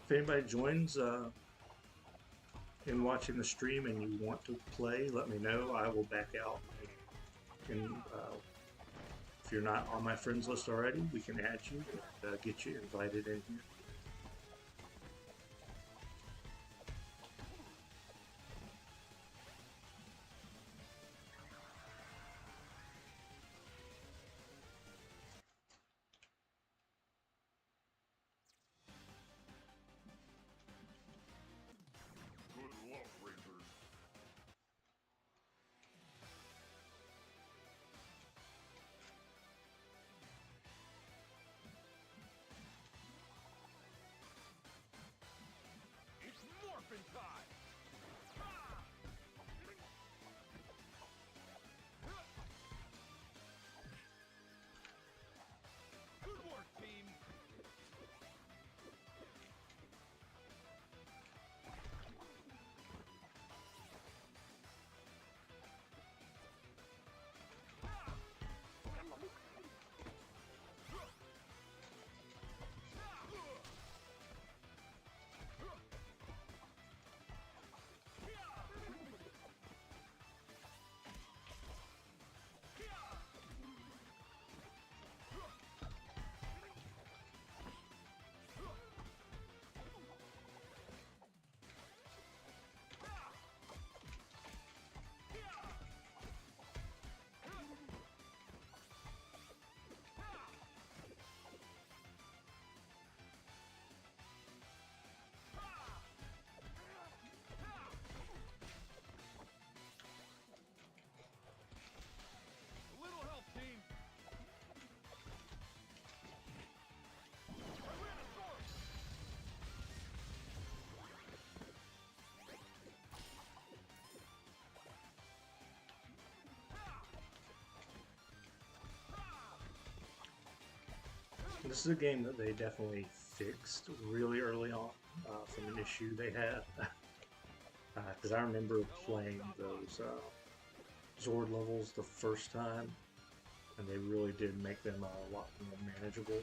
If anybody joins in watching the stream and you want to play, let me know. I will back out. And if you're not on my friends list already, we can add you and get you invited in here. This is a game that they definitely fixed really early on from an issue they had. Because I remember playing those Zord levels the first time, and they really did make them a lot more manageable.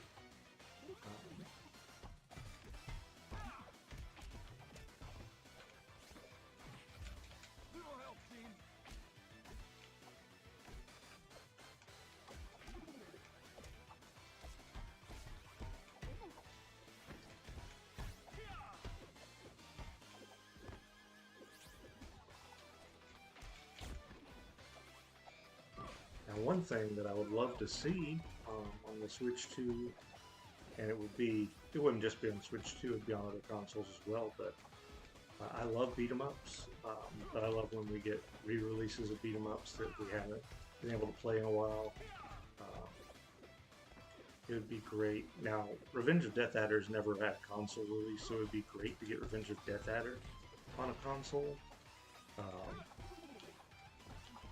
One thing that I would love to see on the Switch 2, and it wouldn't just be on Switch 2, it would be on other consoles as well, but I love beat 'em ups, but I love when we get re-releases of beat 'em ups that we haven't been able to play in a while. It would be great. Now, Revenge of Death Adder's never had a console release, so it would be great to get Revenge of Death Adder on a console.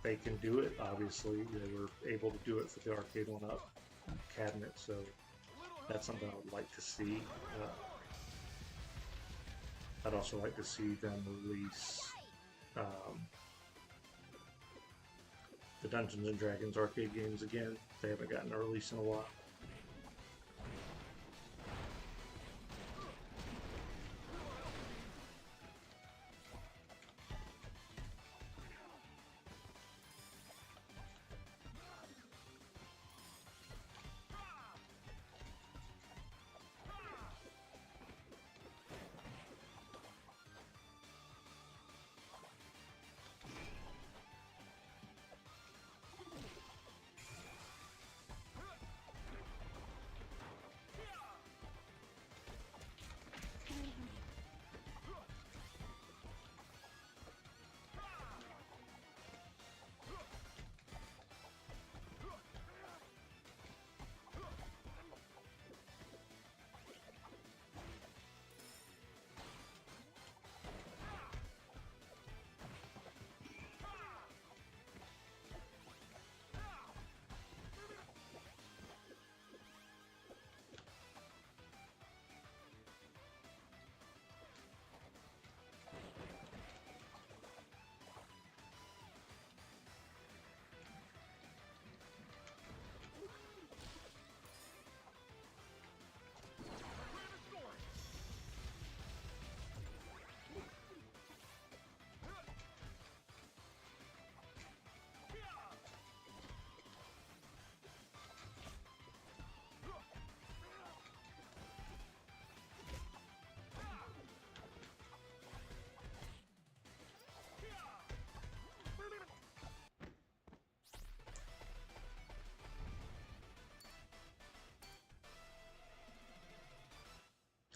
They can do it, obviously. They were able to do it for the arcade one-up cabinet, so that's something I would like to see. I'd also like to see them release the Dungeons and Dragons arcade games again. They haven't gotten a release in a while.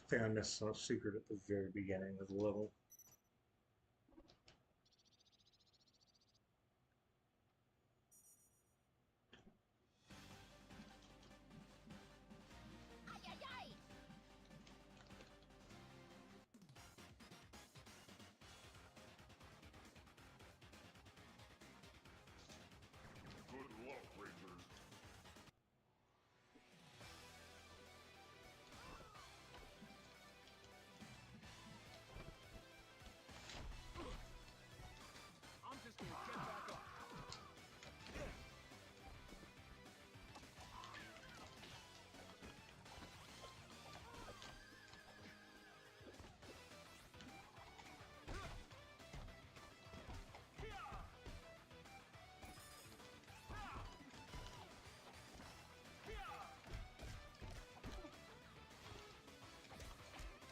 I think I missed some secret at the very beginning of the level. Good luck, Rangers. I'm just gonna get back up.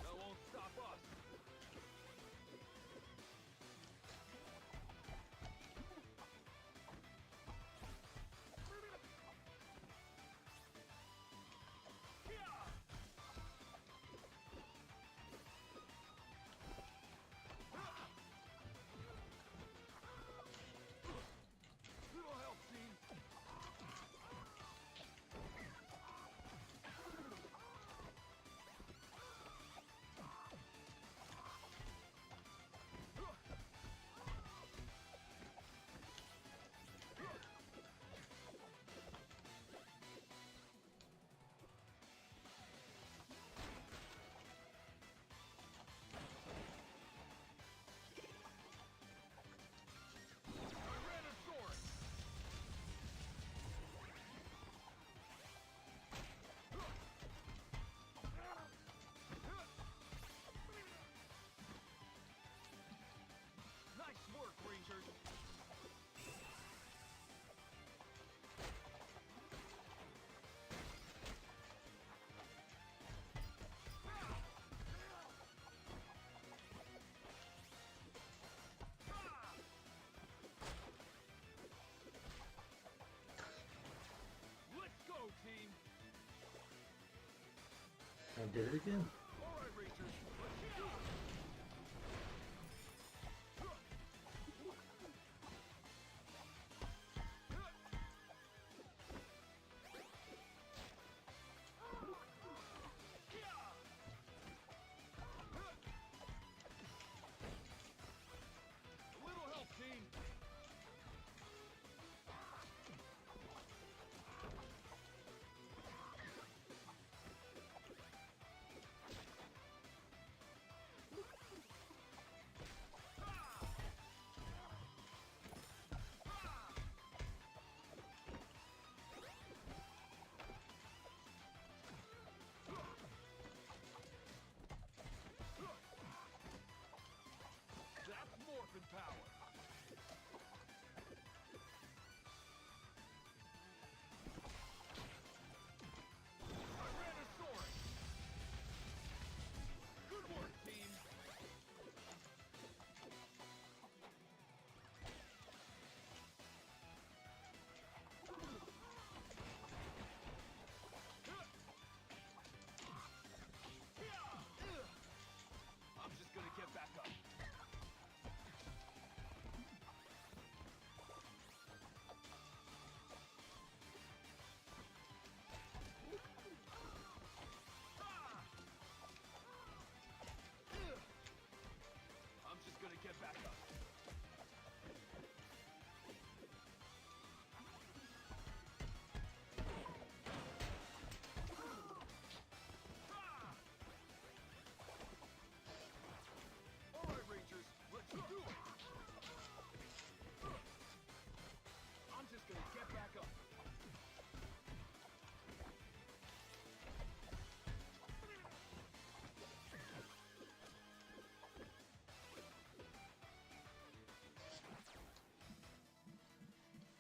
That won't stop us. Little help, team. Tyrannosaurus. Nice work, Rangers. Let's go, team. I did it again. All right, Rangers. Let's do it. A little help, team. That's morphin' power. Tyrannosaurus. Good work, team. I'm just gonna get back up. I'm just gonna get back up. All right, Rangers, let's do it. I'm just gonna get back up.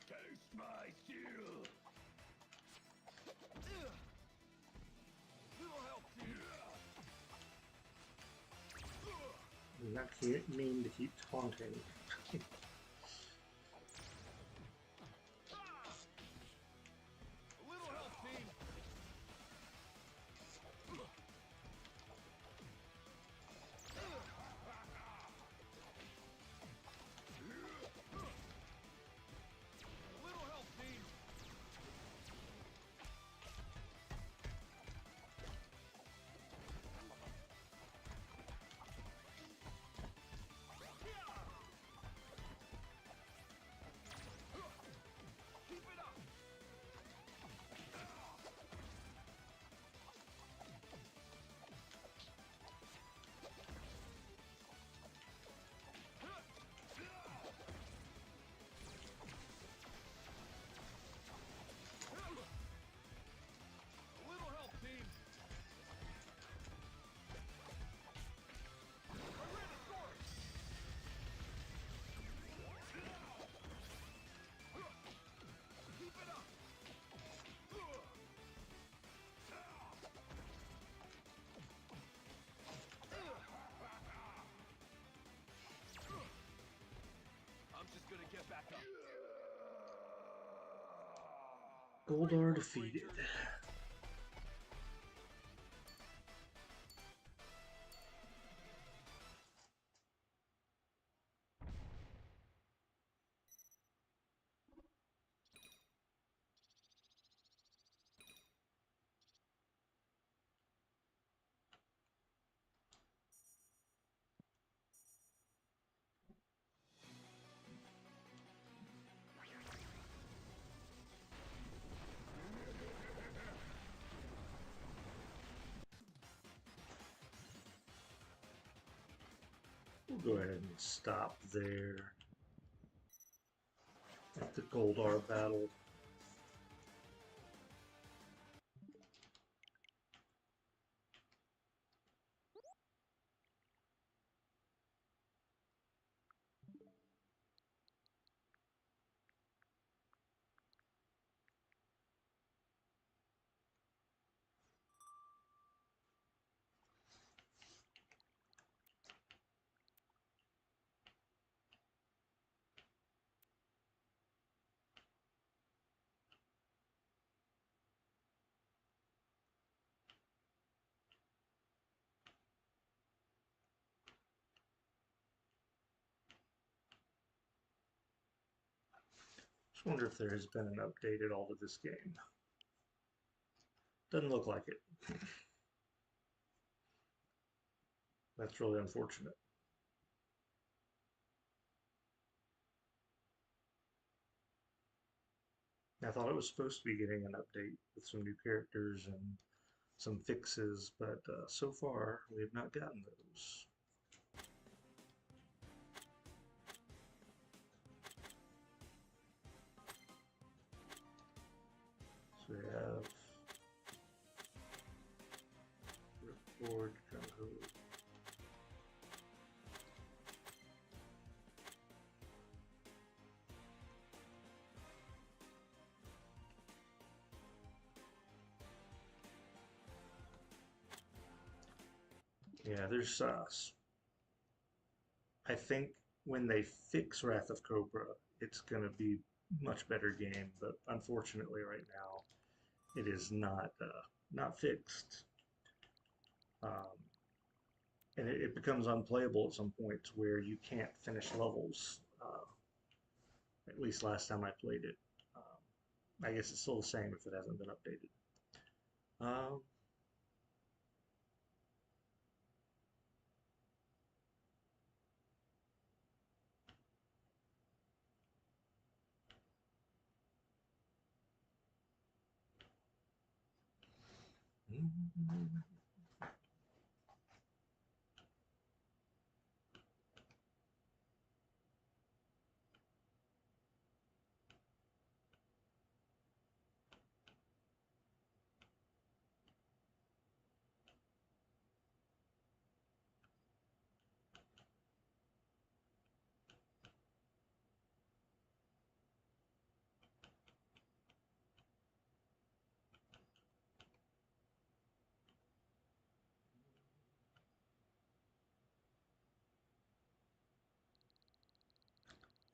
Taste my steel. Little help, team. Does that mean to keep taunting? A little help, team. Goldar defeated. We'll go ahead and stop there at the Goldar battle. Just wonder if there has been an update at all to this game. Doesn't look like it. That's really unfortunate. I thought it was supposed to be getting an update with some new characters and some fixes, but so far we have not gotten those. So we have Ripcord, Gung-Ho. Yeah, there's I think when they fix Wrath of Cobra, it's gonna be much better game, but unfortunately right now it is not fixed. Um, and it becomes unplayable at some points where you can't finish levels. At least last time I played it. I guess it's still the same if it hasn't been updated. Um,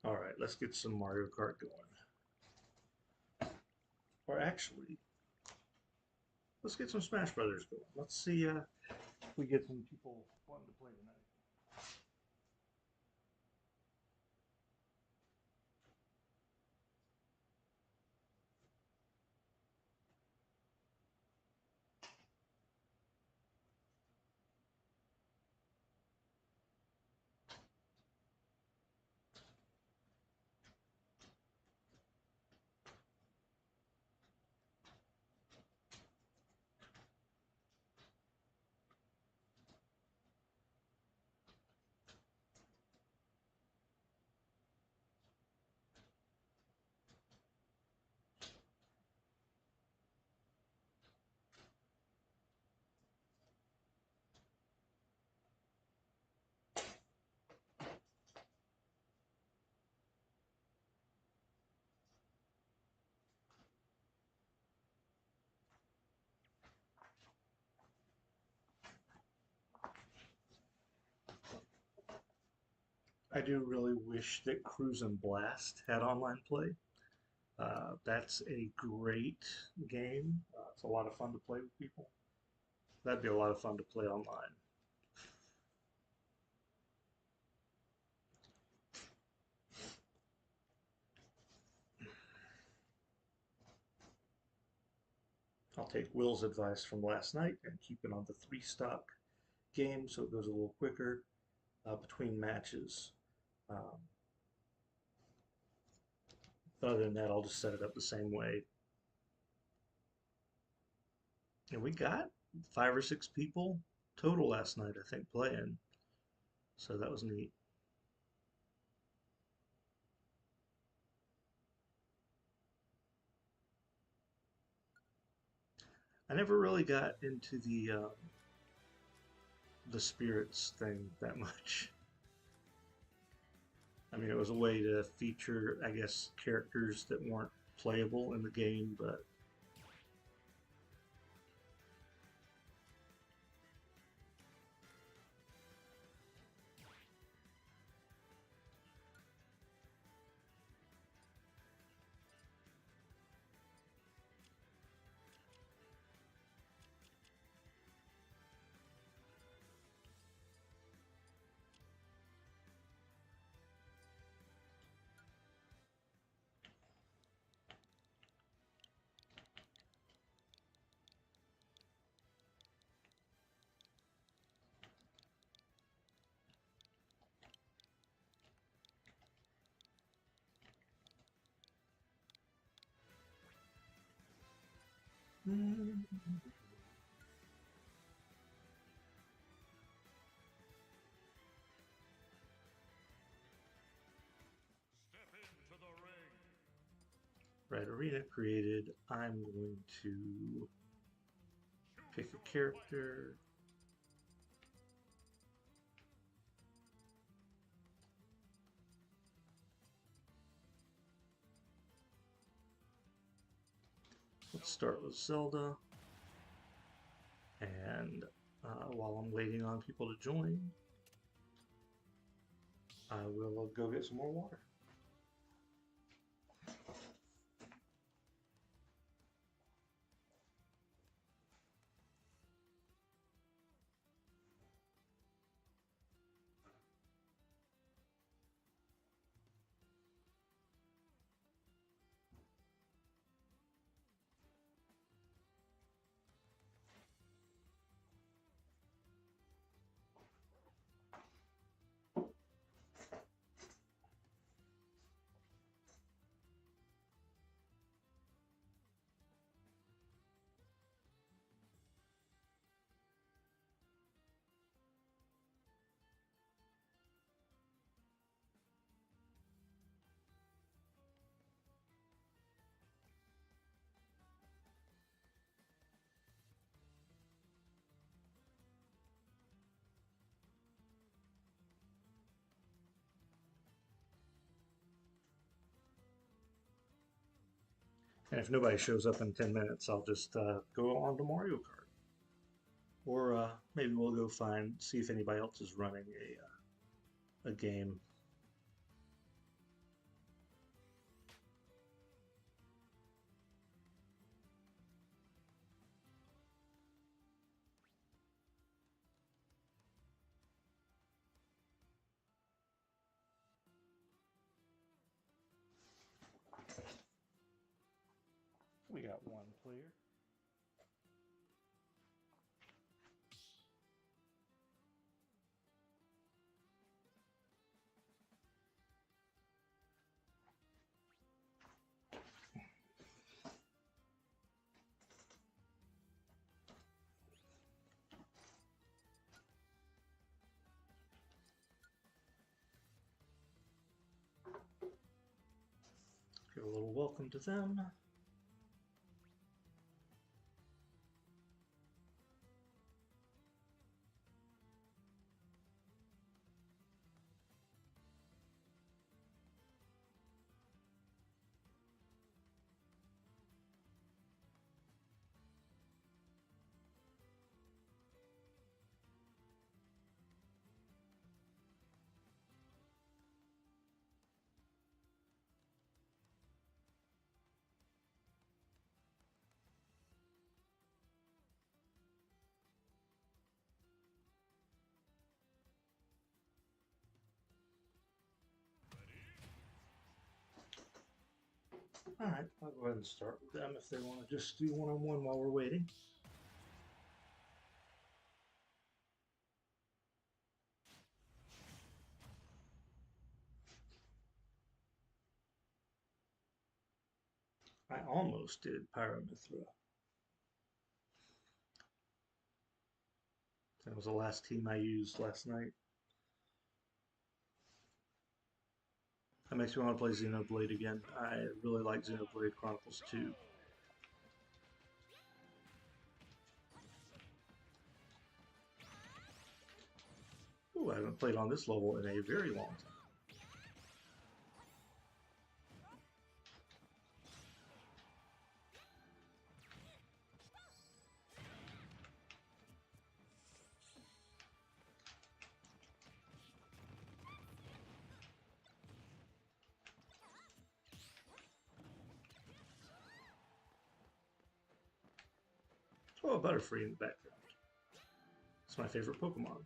all right, let's get some Mario Kart going. Or actually, let's get some Smash Brothers going. Let's see if we get some people wanting to play tonight. I do really wish that Cruise and Blast had online play. That's a great game. It's a lot of fun to play with people. That'd be a lot of fun to play online. I'll take Will's advice from last night and keep it on the 3 stock game so it goes a little quicker between matches. Um, but other than that, I'll just set it up the same way. And we got 5 or 6 people total last night, I think, playing. So that was neat. I never really got into the spirits thing that much. I mean, it was a way to feature, I guess, characters that weren't playable in the game, but Step into the ring. right, arena created. I'm going to pick a character. Let's start with Zelda. And while I'm waiting on people to join, I will go get some more water. And if nobody shows up in 10 minutes, I'll just go on to Mario Kart. Or maybe we'll go see if anybody else is running a game. We got one player. Give a little welcome to them. All right, I'll go ahead and start with them if they want to just do one-on-one while we're waiting. I almost did Pyramithra. That was the last team I used last night. That makes me want to play Xenoblade again. I really like Xenoblade Chronicles 2. Ooh, I haven't played on this level in a very long time. Oh, Butterfree in the background. It's my favorite Pokemon.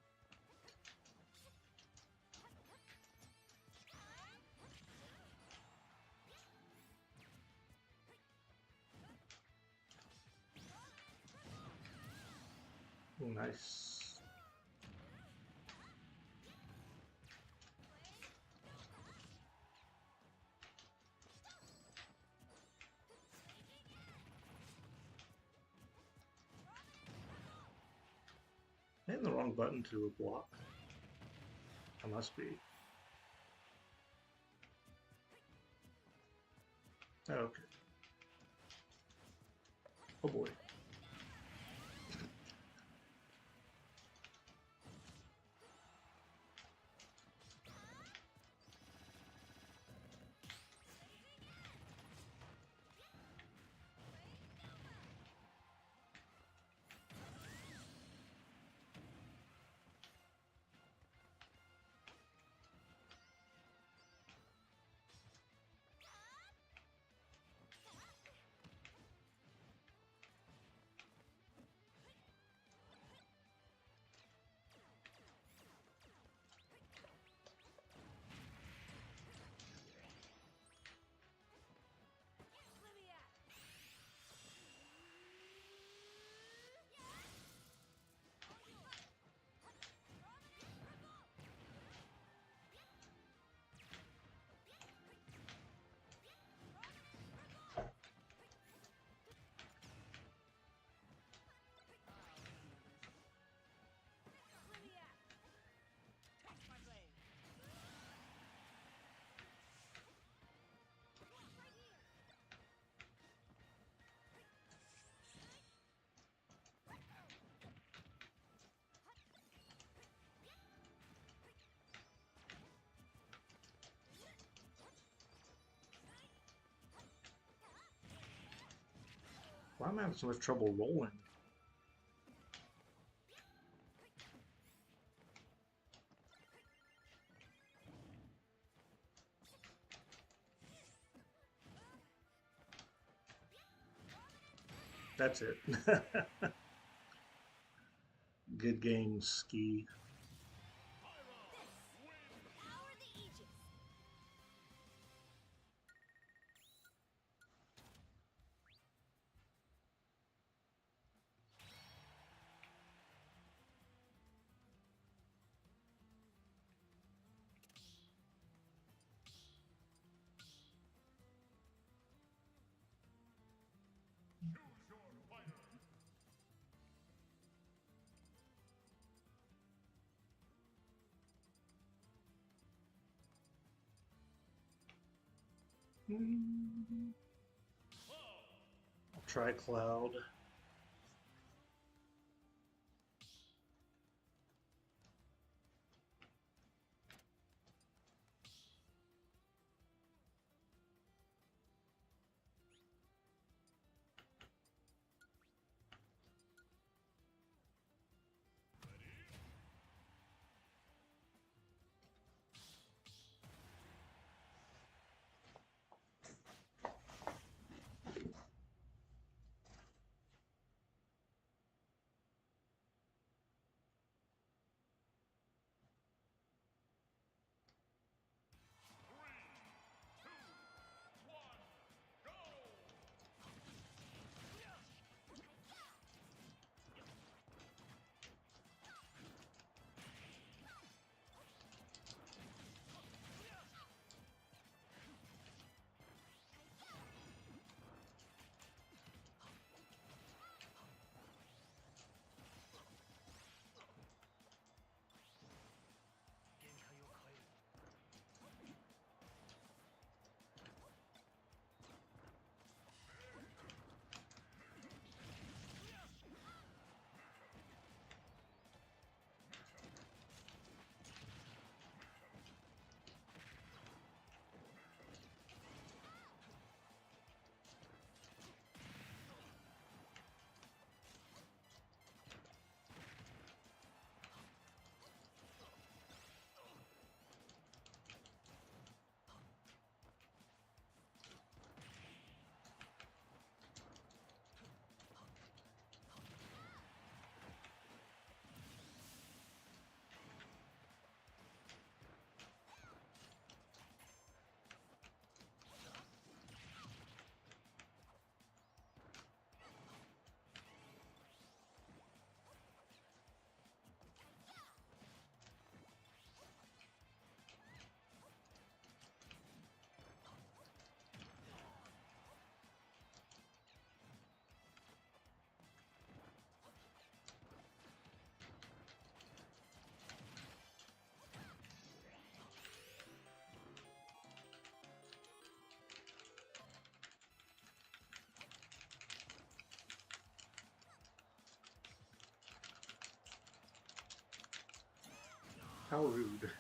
Oh, nice. I'm hitting the wrong button to block. I must be. Oh, okay. Oh boy. Why am I having so much trouble rolling? That's it. Good game, Ski. Power the Aegis. I'll try Cloud. How rude.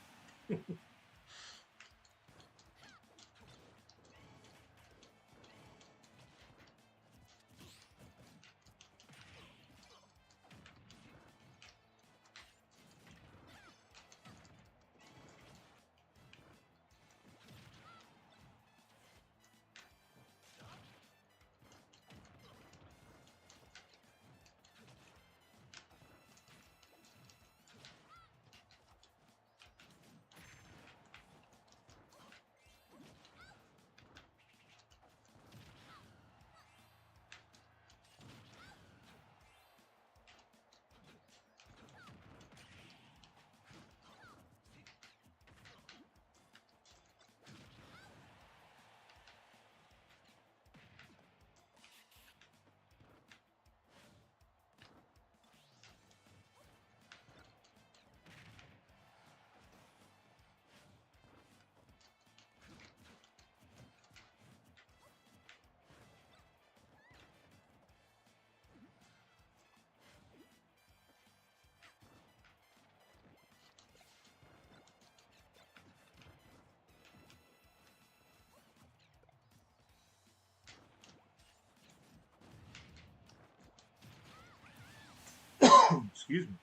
Excuse me.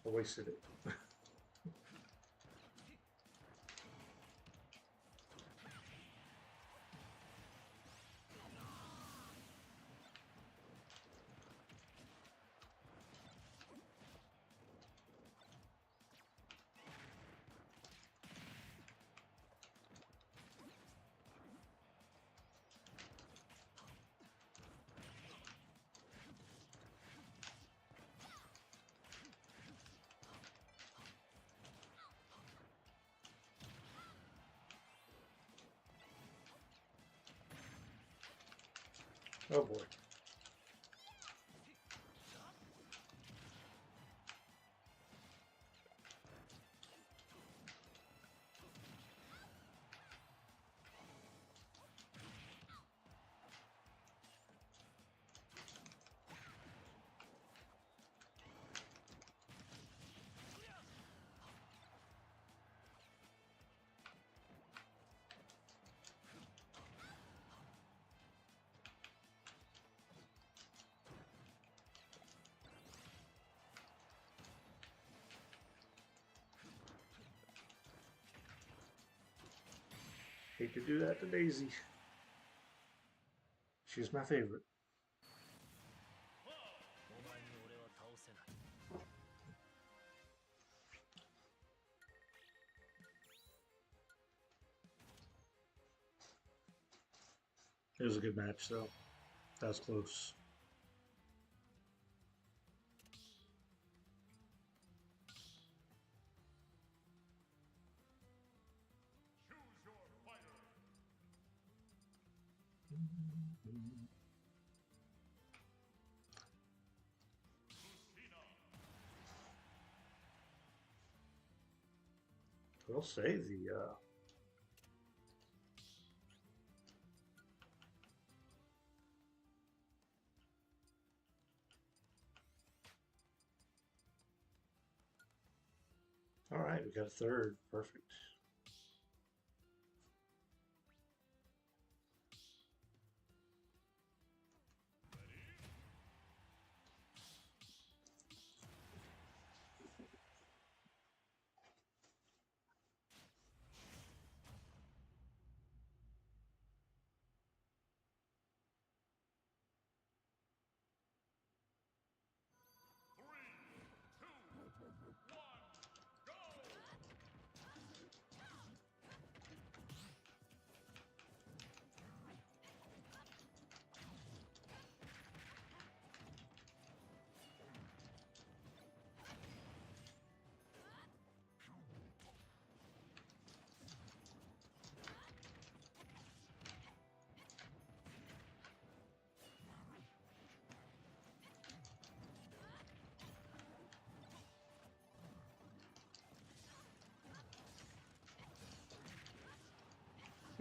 I wasted it. Oh boy. Hate to do that to Daisy. She's my favorite. It was a good match, though. That was close. Choose your fighter. We'll say the all right, we got a third. Perfect.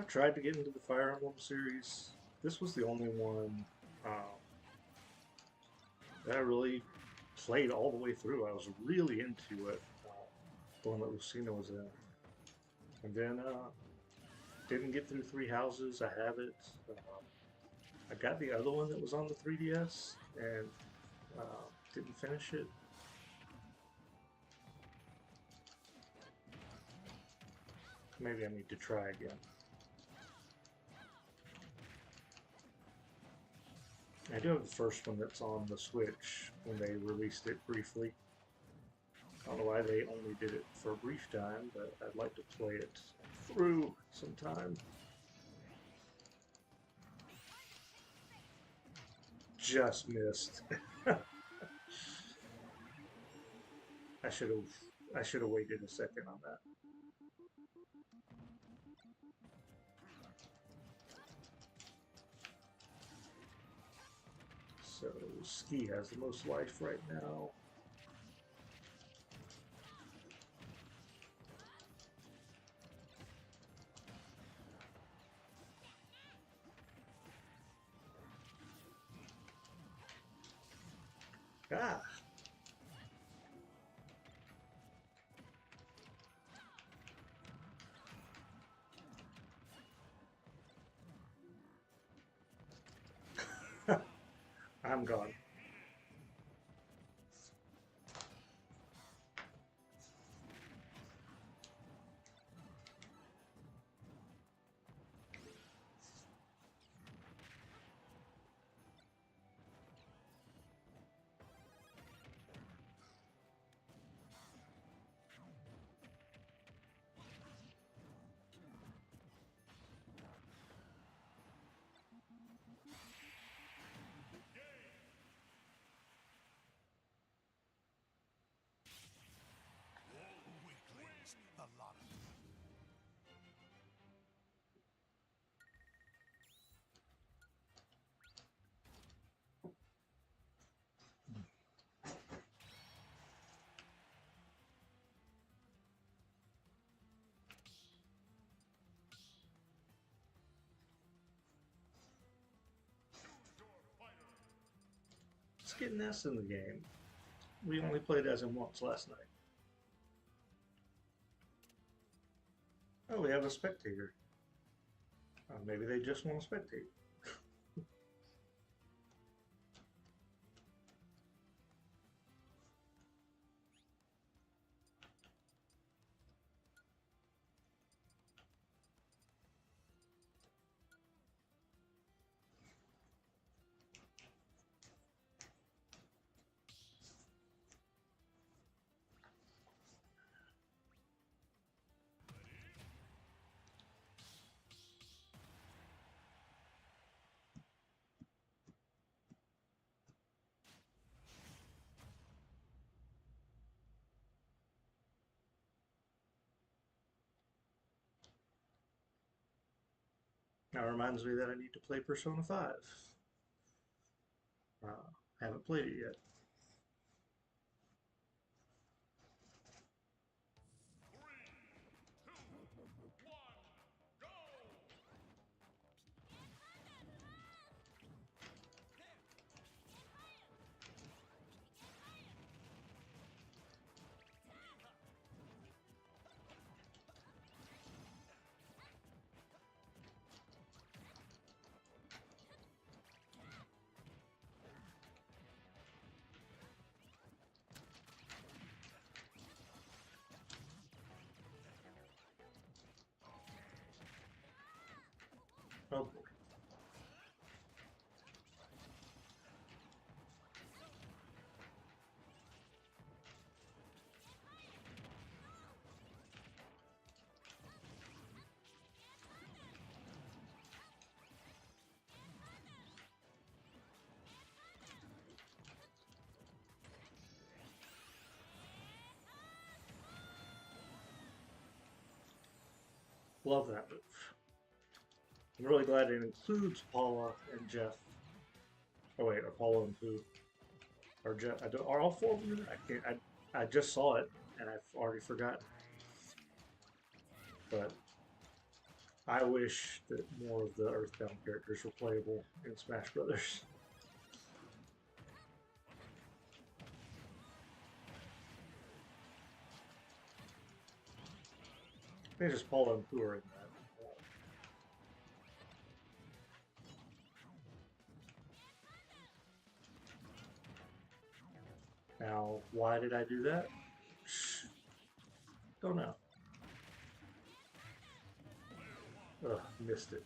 tried to get into the Fire Emblem series. This was the only one that I really played all the way through. I was really into it. The one that Lucina was in. And then didn't get through Three Houses. I have it. I got the other one that was on the 3DS and didn't finish it. Maybe I need to try again. I do have the first one that's on the Switch when they released it briefly. I don't know why they only did it for a brief time, but I'd like to play it through sometime. Just missed. I should have waited a second on that. So Ski has the most life right now. Ah. I'm gone. Weaklings, the lot of them. Let's get Ness in the game. We only played as him once last night. Oh, we have a spectator. Maybe they just want to spectate. Now reminds me that I need to play Persona 5. Haven't played it yet. Oh boy. Love that move. I'm really glad it includes Paula and Jeff. Oh wait, Apollo and Pooh. Or Jeff. Are all four of them? I can't. I just saw it and I've already forgotten. But I wish that more of the Earthbound characters were playable in Smash Brothers. They just Paul and Pooh are in that. Now, why did I do that? Don't know. Ugh, missed it.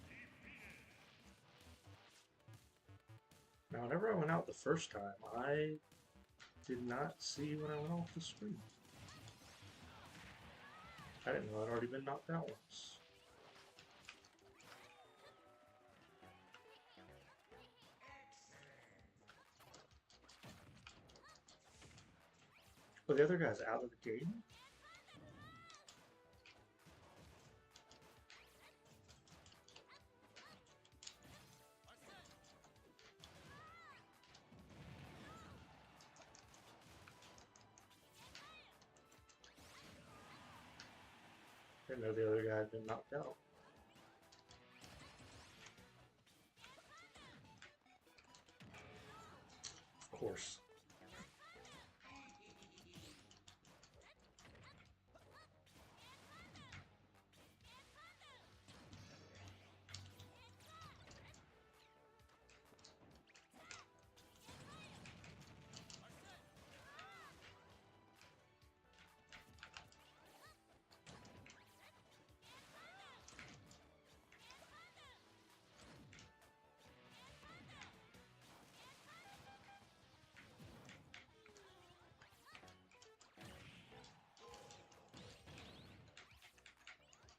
Now, whenever I went out the first time, I did not see when I went off the screen. I didn't know I'd already been knocked out once. But the other guy's out of the game? Didn't know the other guy had been knocked out. Of course.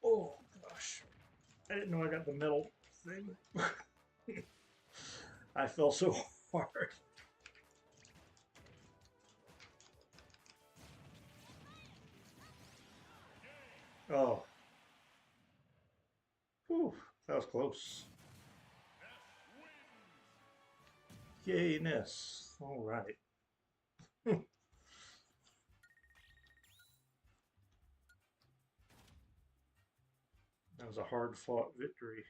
Oh gosh. I didn't know I got the metal thing. I fell so hard. Oh. Whew, that was close. Yay, Ness. All right. That was a hard fought victory.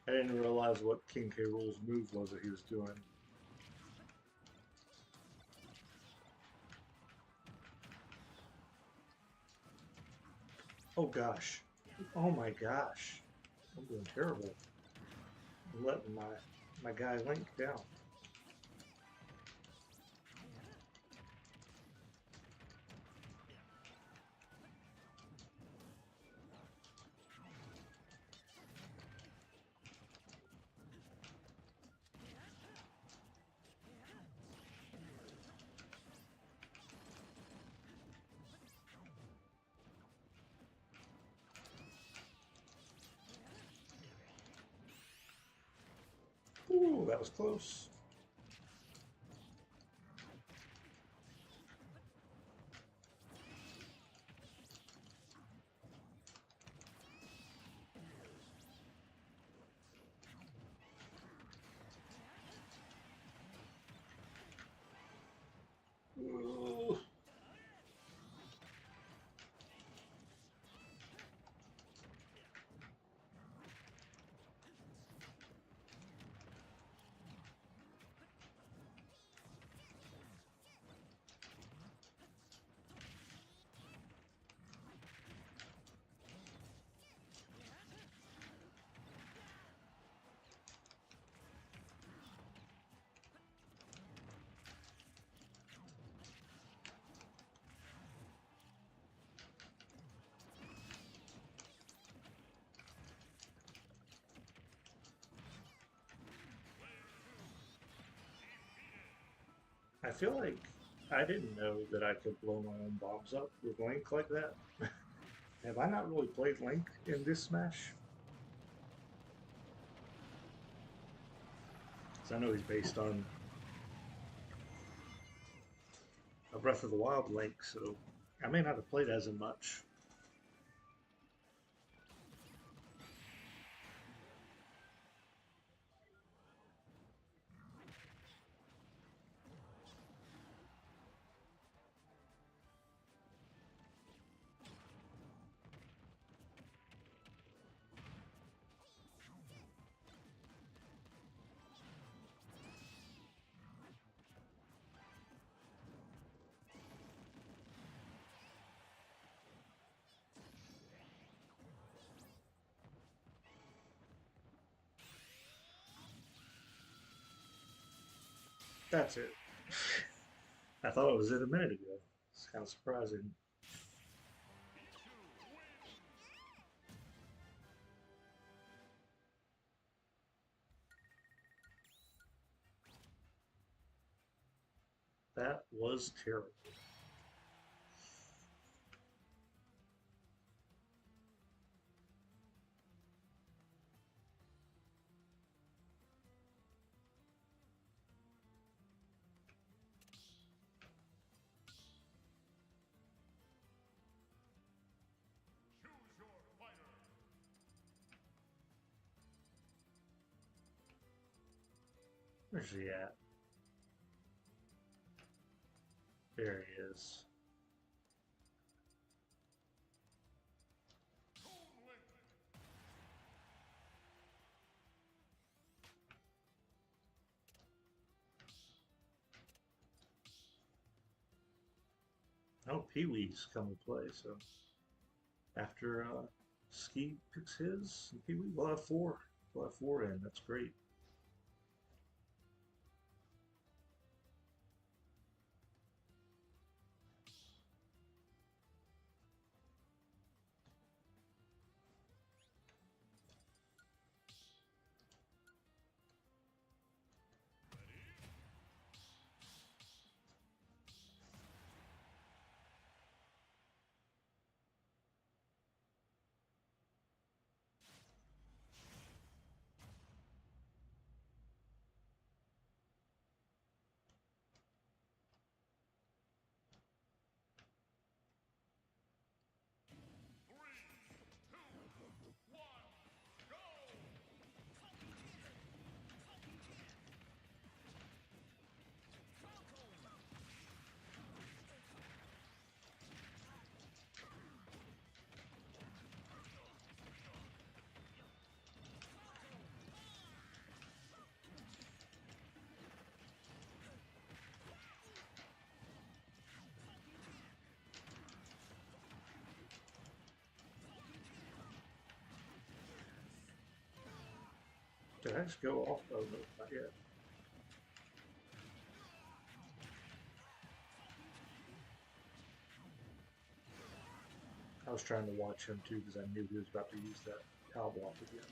I didn't realize what King K. Rool's move was that he was doing. Oh gosh. Oh my gosh. I'm doing terrible. I'm letting my guy Link down. Ooh, that was close. I feel like I didn't know that I could blow my own bombs up with Link like that. Have I not really played Link in this Smash? Because I know he's based on a Breath of the Wild Link, so I may not have played as much. That's it. I thought it was it a minute ago. It's kind of surprising. That was terrible. Choose your fighter. Where's he at? There he is. Toon Link. Oh, Pee-wee's come to play, so after Ski picks his, Pee-wee, we'll have four. We'll have four in. That's great. Did I just go off? Oh, no, not yet. I was trying to watch him too because I knew he was about to use that power block again.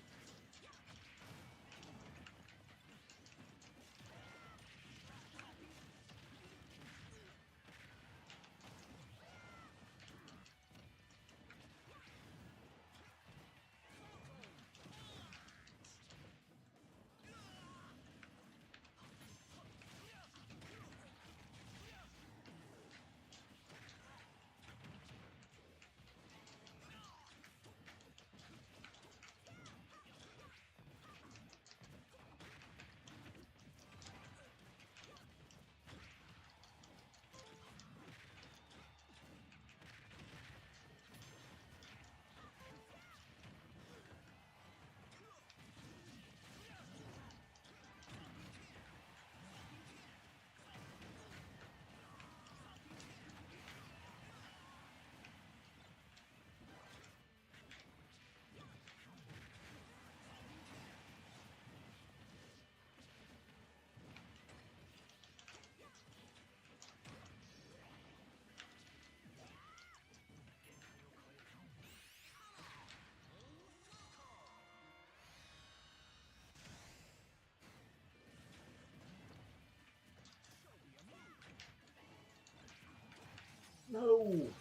No,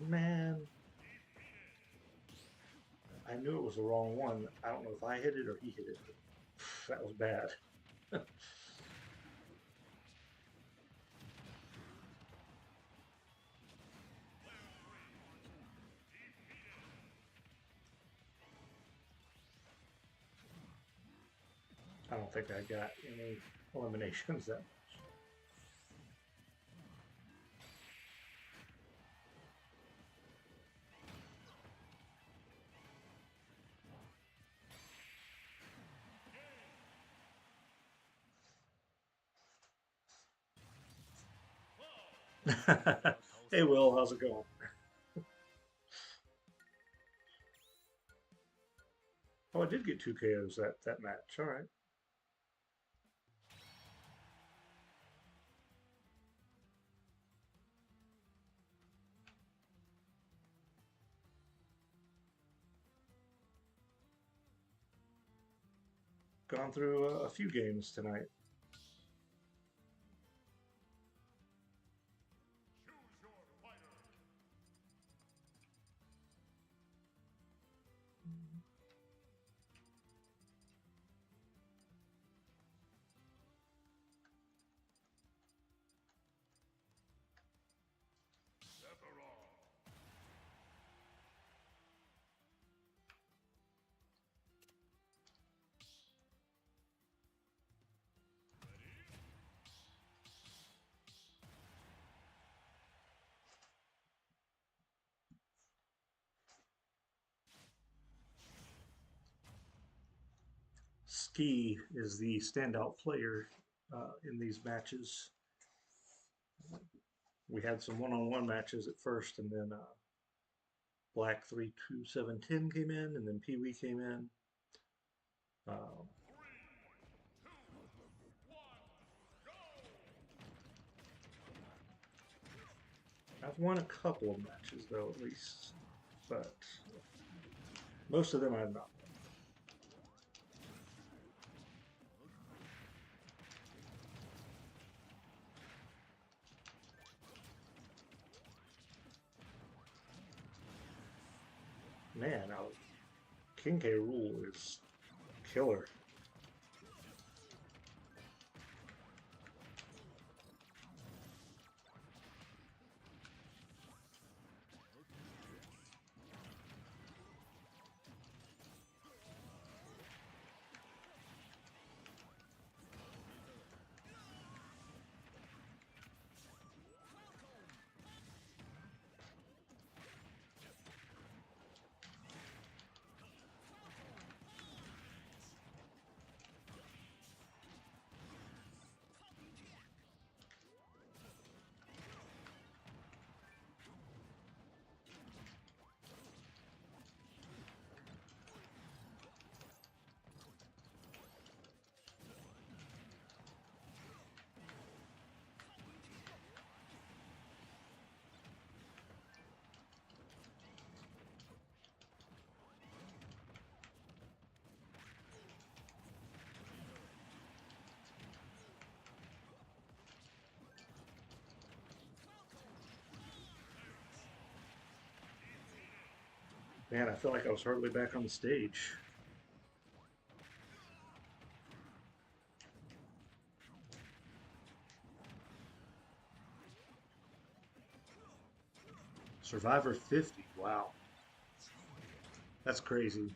man. I knew it was the wrong one. I don't know if I hit it or he hit it. That was bad. I don't think I got any eliminations that much. Hey Will, how's it going? Oh, I did get 2 KOs that match. All right. Gone through a few games tonight. Choose your fighter. Sephiroth. Ski is the standout player in these matches. We had some one-on-one matches at first, and then Black 32710 came in, and then Pee Wee came in. 3, 2, 1, go! I've won a couple of matches though, at least, but most of them I've not. Man, King K. Rool is killer. Man, I feel like I was hardly back on the stage. Survivor 50, wow. That's crazy.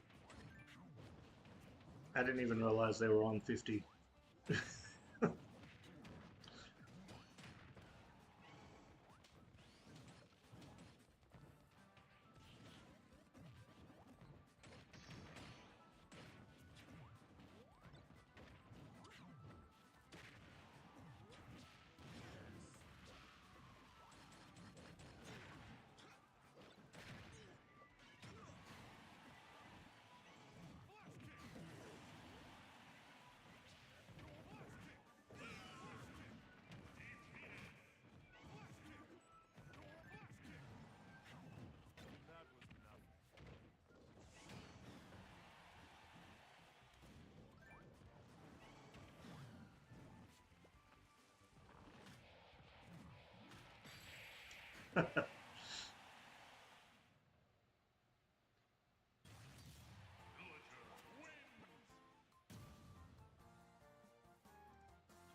I didn't even realize they were on 50.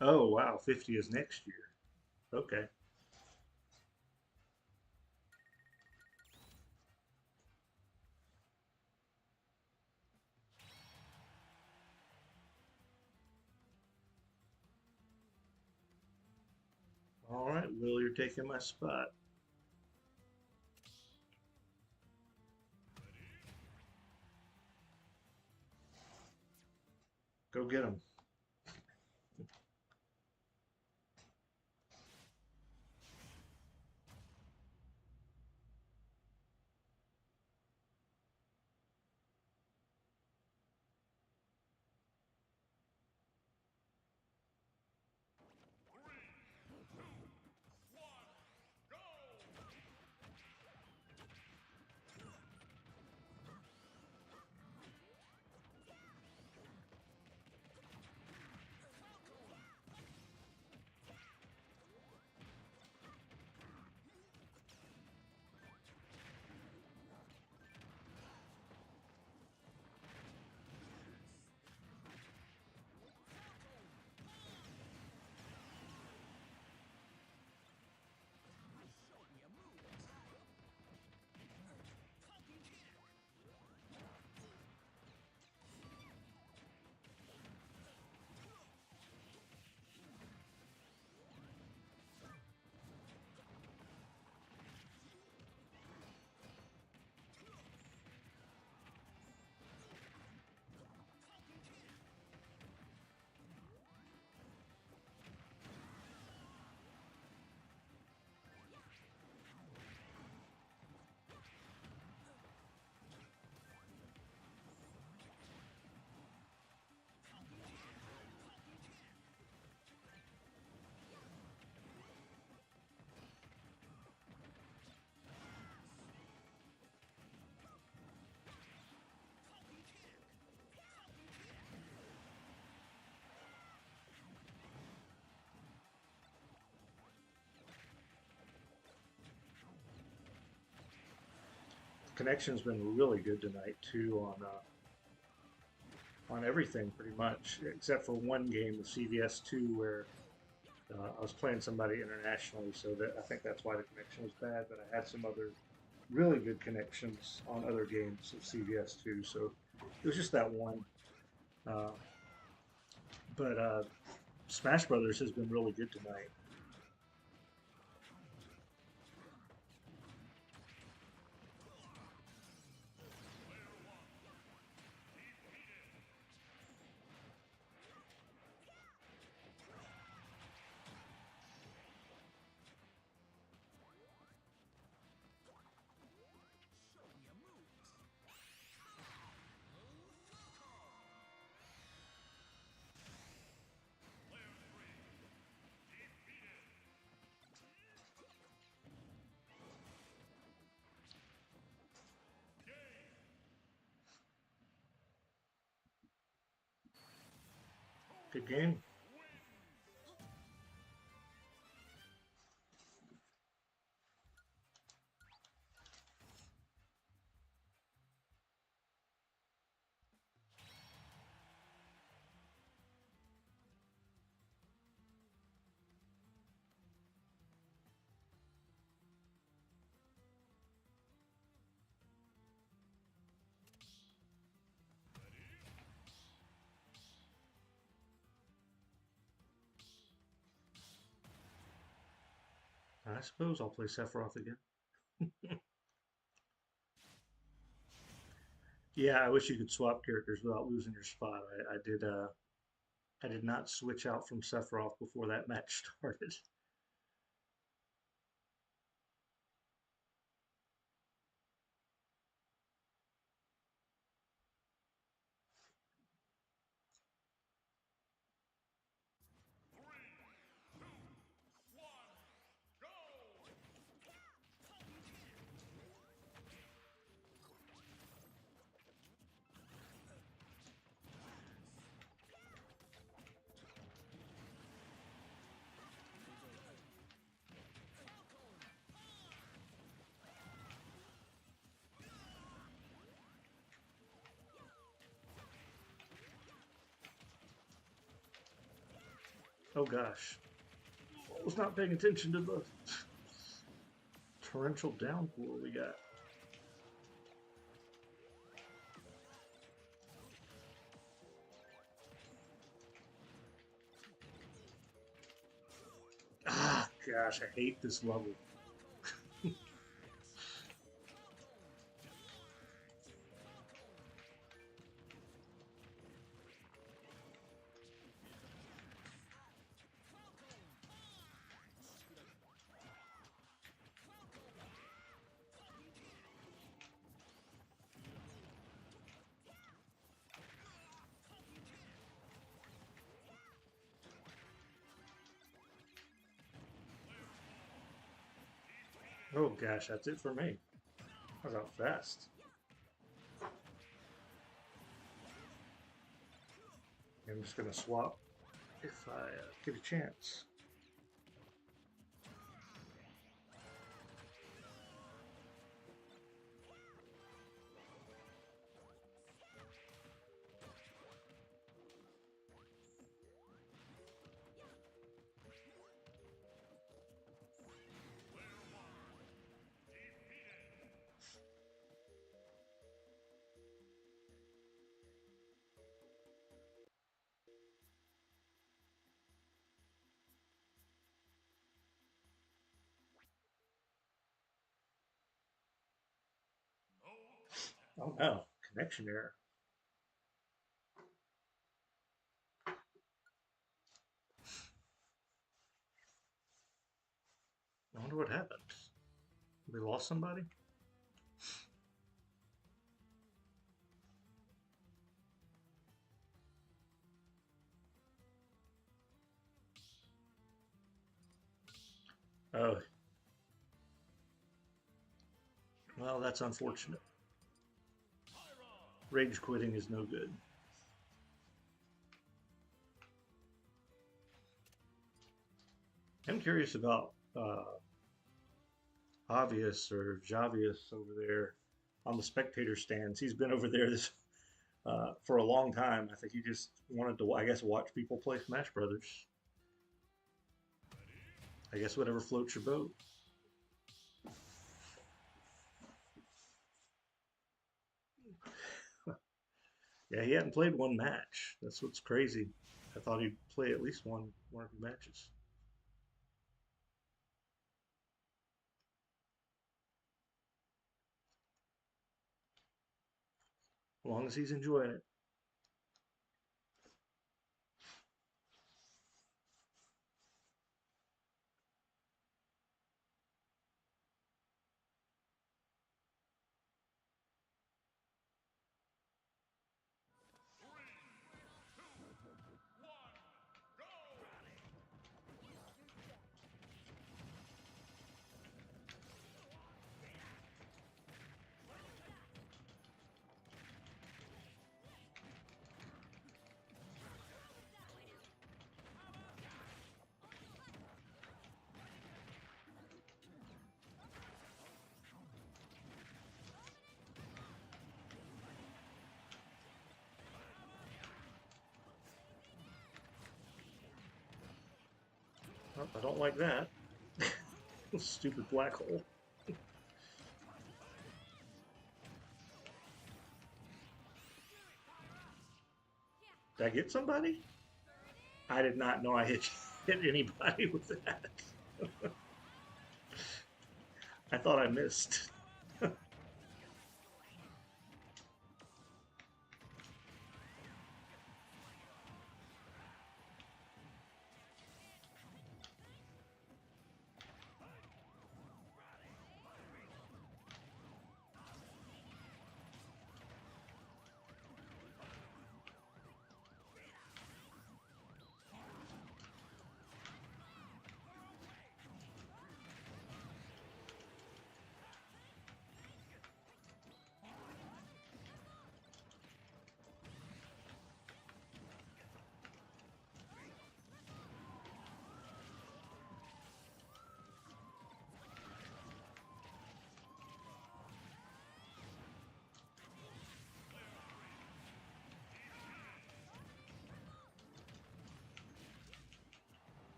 Oh wow, 50 is next year. Okay. All right, Will, you're taking my spot. Go get him. Connection's been really good tonight too on everything pretty much, except for one game, the CVS2, where I was playing somebody internationally, so that I think that's why the connection was bad. But I had some other really good connections on other games of CVS2, so it was just that one. Uh, but Smash Brothers has been really good tonight. Good game. I suppose I'll play Sephiroth again. Yeah, I wish you could swap characters without losing your spot. I did not switch out from Sephiroth before that match started. Oh gosh. I was not paying attention to the torrential downpour we got. Ah, gosh, I hate this level. Oh gosh, that's it for me. I got fast. I'm just gonna swap if I get a chance. Oh no, connection error. I wonder what happened. We lost somebody? Oh. Well, that's unfortunate. Rage quitting is no good. I'm curious about Javius or Javius over there on the spectator stands. He's been over there this for a long time. I think he just wanted to, I guess, watch people play Smash Brothers. I guess whatever floats your boat. Yeah, he hadn't played one match. That's what's crazy. I thought he'd play at least one or two matches. As long as he's enjoying it. Oh, I don't like that. Stupid black hole. Did I get somebody? I did not know I hit anybody with that. I thought I missed.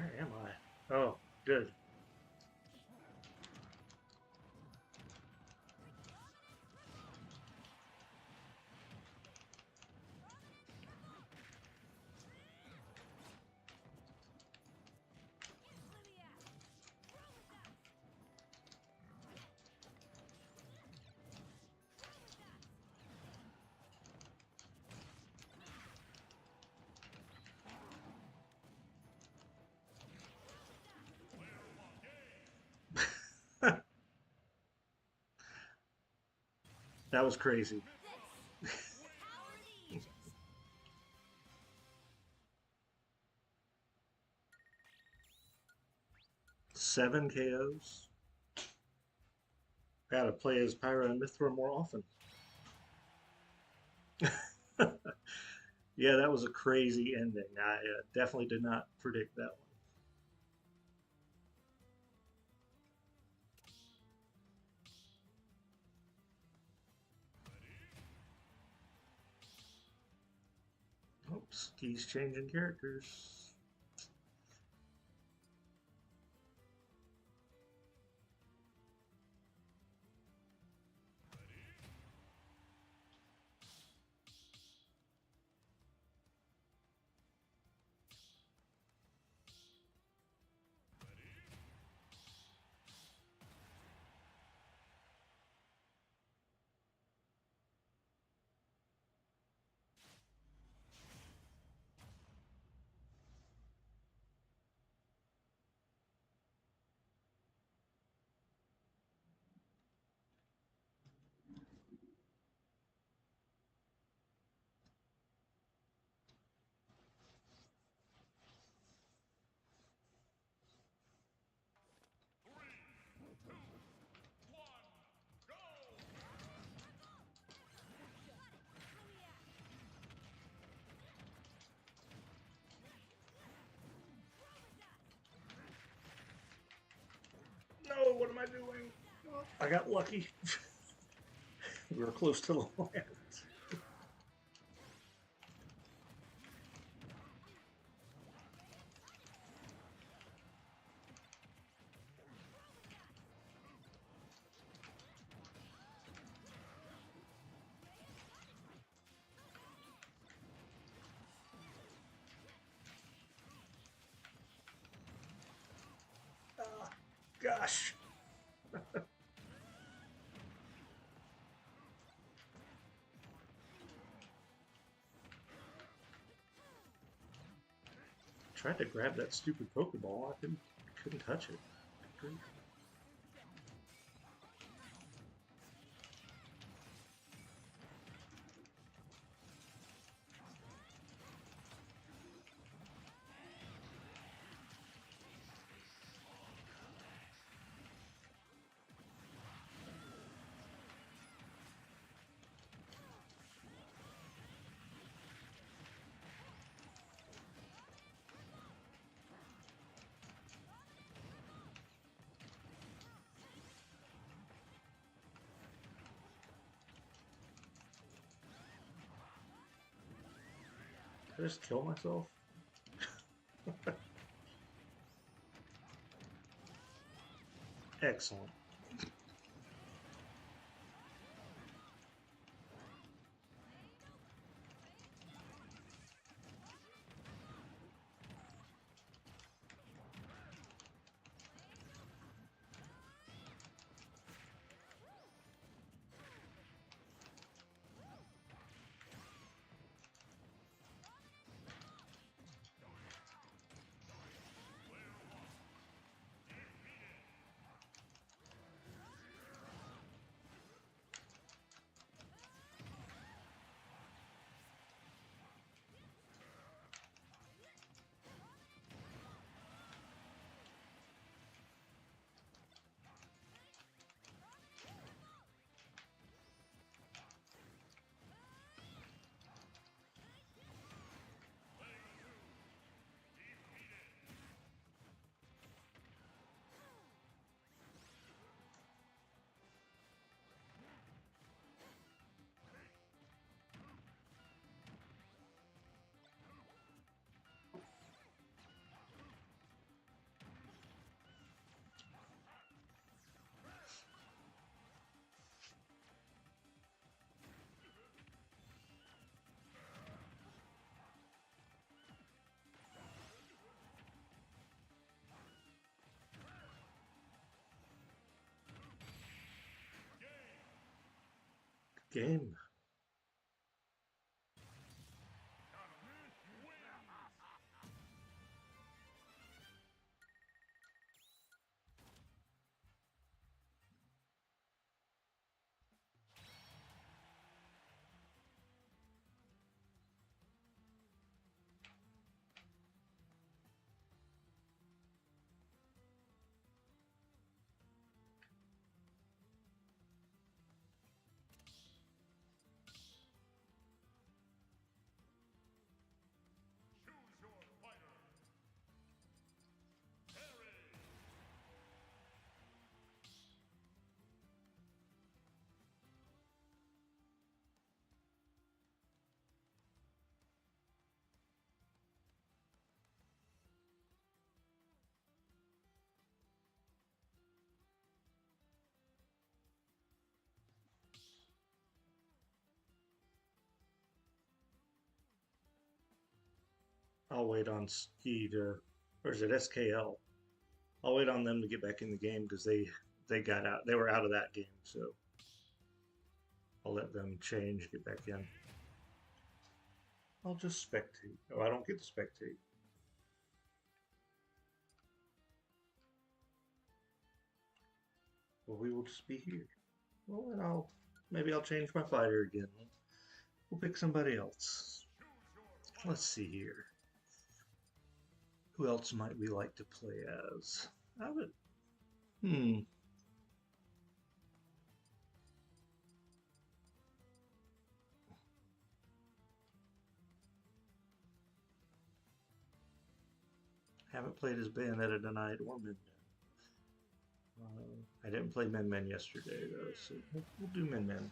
Where am I? Oh, good. That was crazy. Seven KOs. Gotta play as Pyra and Mithra more often. Yeah, that was a crazy ending. I definitely did not predict that one. Oops, he's changing characters. No, what am I doing? I got lucky. We were close to the land. Gosh. Tried to grab that stupid Pokeball. Couldn't touch it. Good grief. Did I just kill myself? Excellent. Game. Choose your fighter. Harry. I'll wait on Ski to, or is it SKL? I'll wait on them to get back in the game because they got out. They were out of that game, so I'll let them change, get back in. I'll just spectate. Oh, I don't get to spectate. Well, we will just be here. Well, then maybe I'll change my fighter again. We'll pick somebody else. Let's see here. Who else might we like to play as? I would. Haven't played as Bayonetta tonight or Min Min. I didn't play Min Min yesterday though, so we'll do Min Min.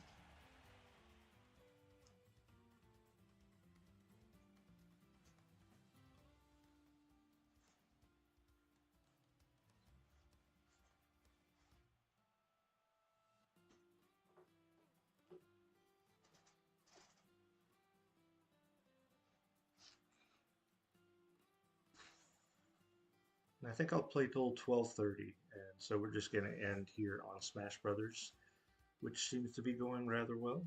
And I think I'll play till 12:30, and so we're just going to end here on Smash Brothers, which seems to be going rather well.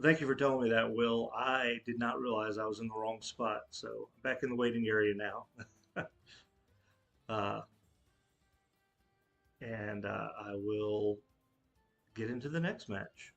Thank you for telling me that, Will. I did not realize I was in the wrong spot, so I'm back in the waiting area now. uh, and I will get into the next match.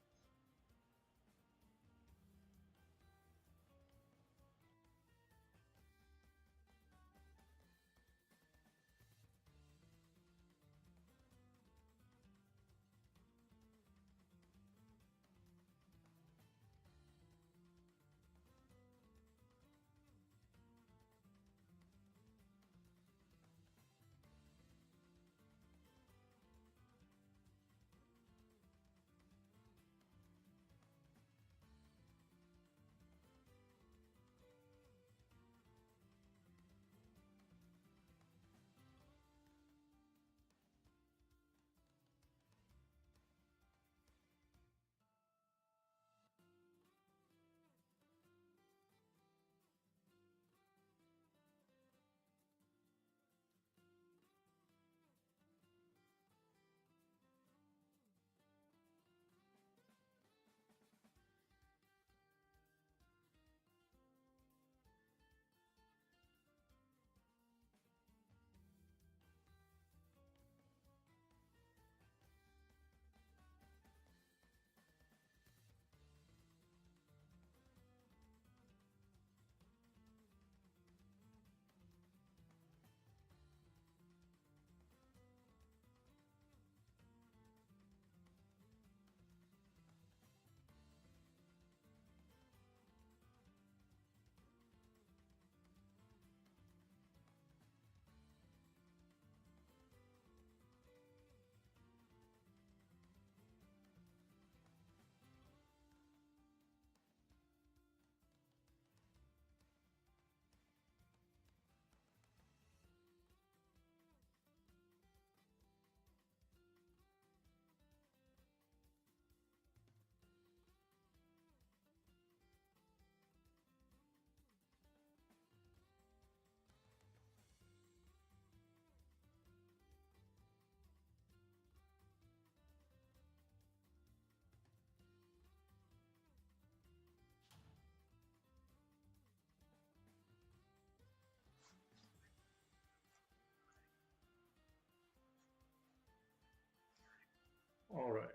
All right.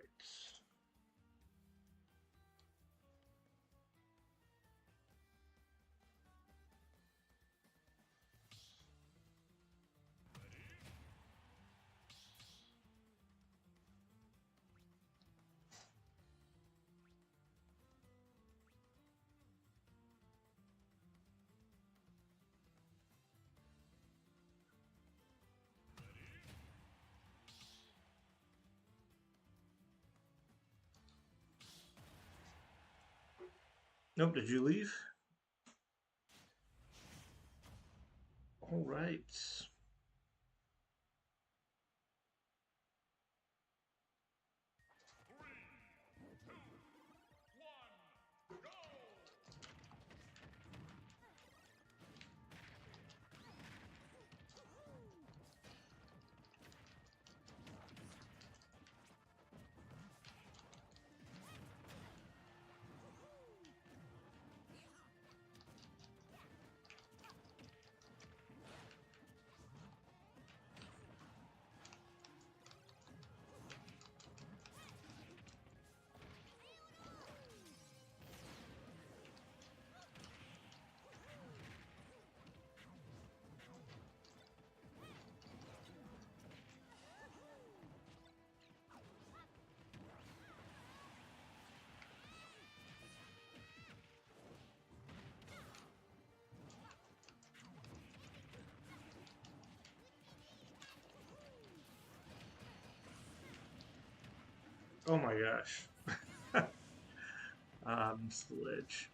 Nope, did you leave? All right. Oh my gosh. Missed the ledge.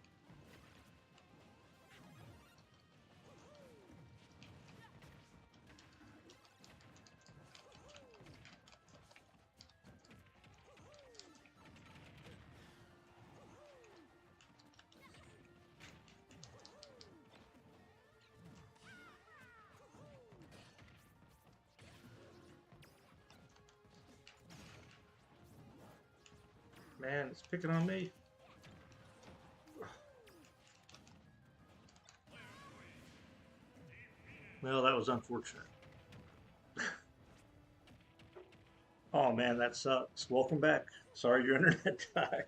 Man, it's picking on me. Well, that was unfortunate. Oh man, that sucks. Welcome back. Sorry your internet died.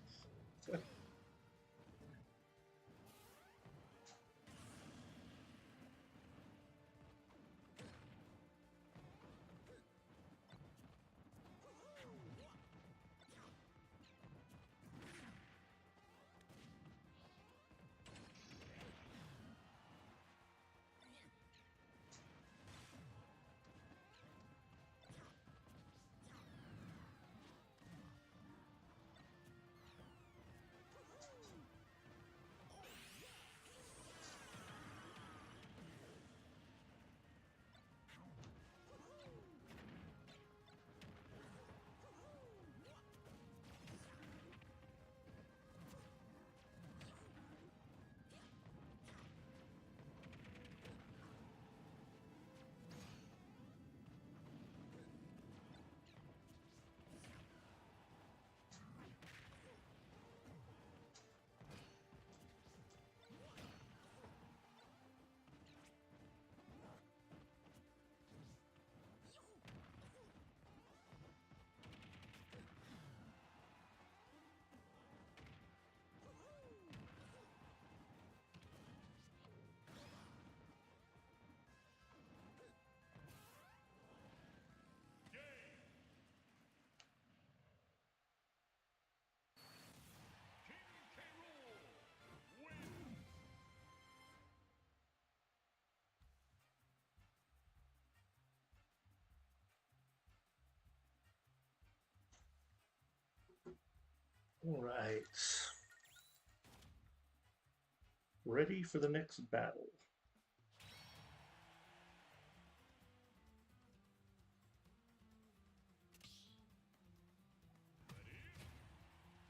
All right. Ready for the next battle.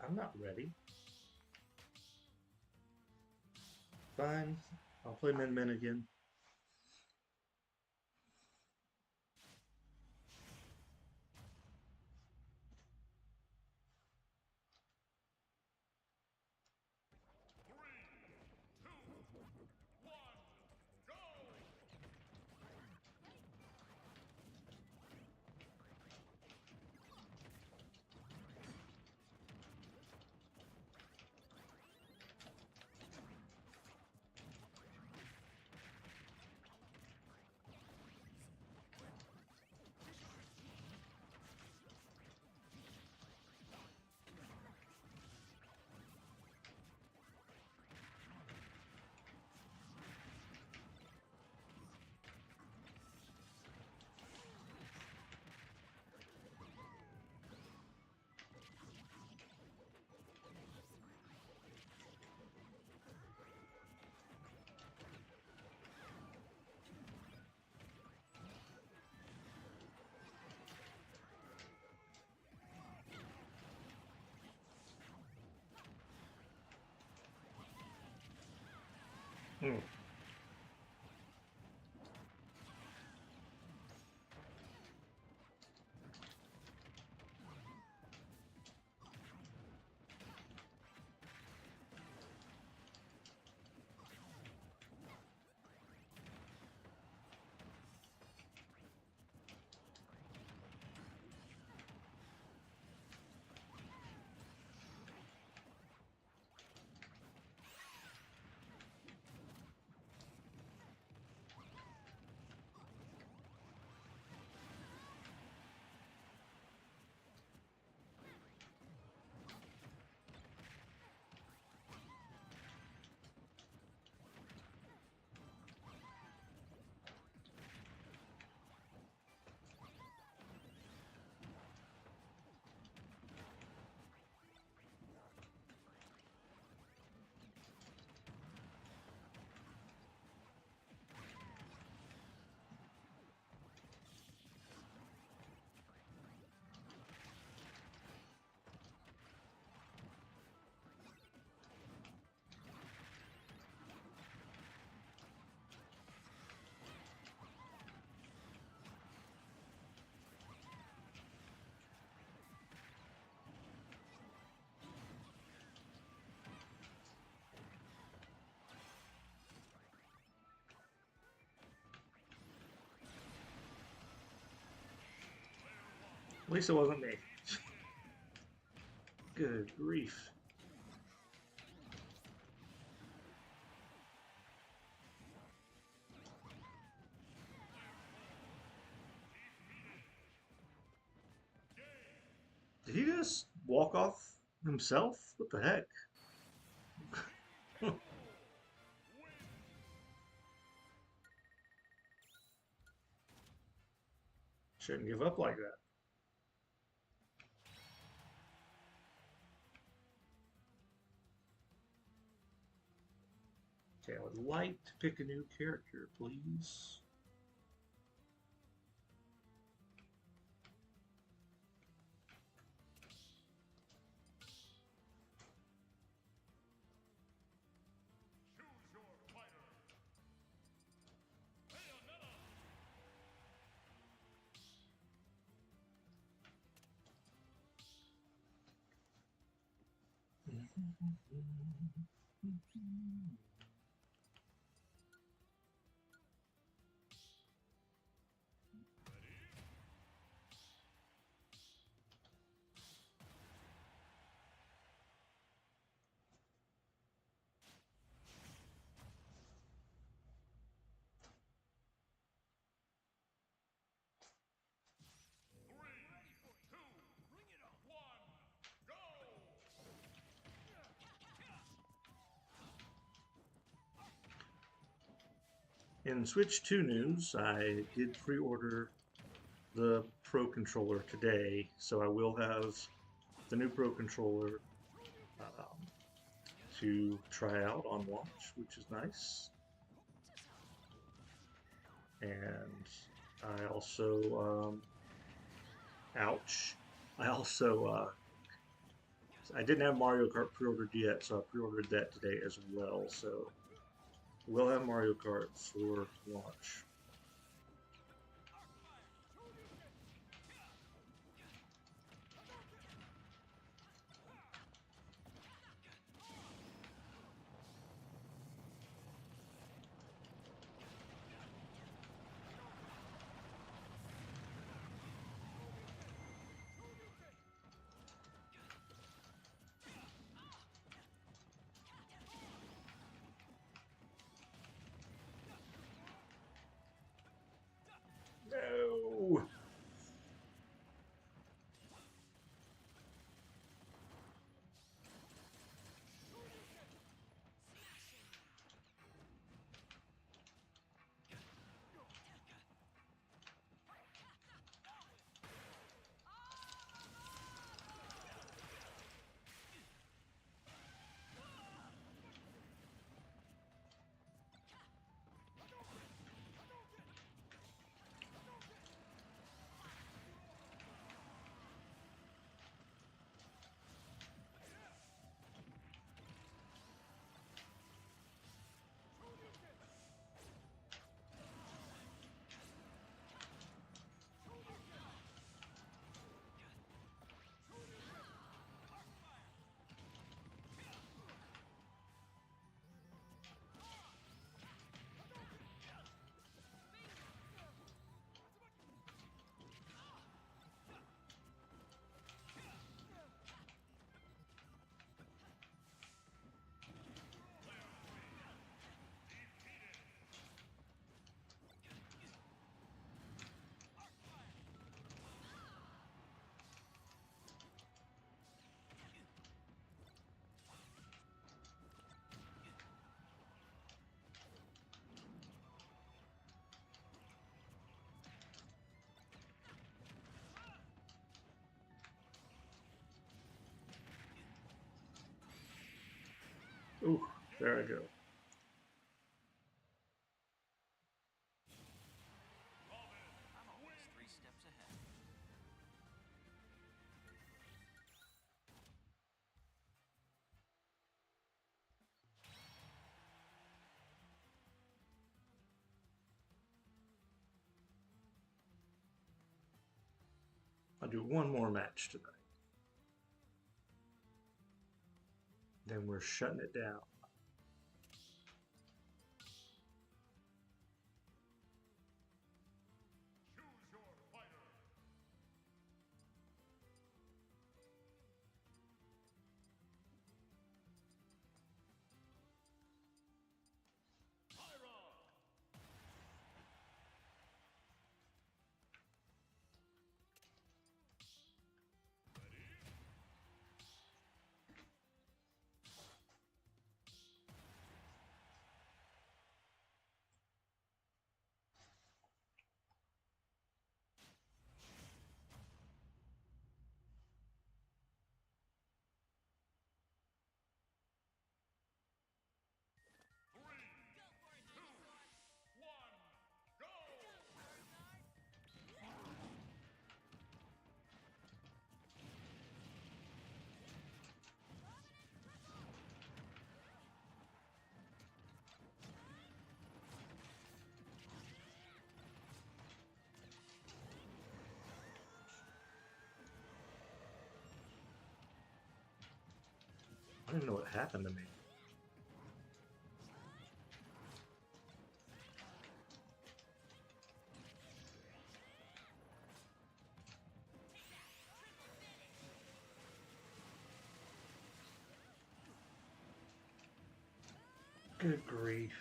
I'm not ready. Fine. I'll play Min Min again. Hmm. At least it wasn't me. Good grief. Did he just walk off himself? What the heck? Shouldn't give up like that. Okay, I would like to pick a new character, please. In Switch 2 news, I did pre-order the Pro Controller today, so I will have the new Pro Controller to try out on launch, which is nice. And I also, ouch, I didn't have Mario Kart pre-ordered yet, so I pre-ordered that today as well, so we'll have Mario Kart for launch. No! Ooh, there I go. I'm always 3 steps ahead. I'll do one more match tonight. Then we're shutting it down. I don't even know what happened to me. Good grief.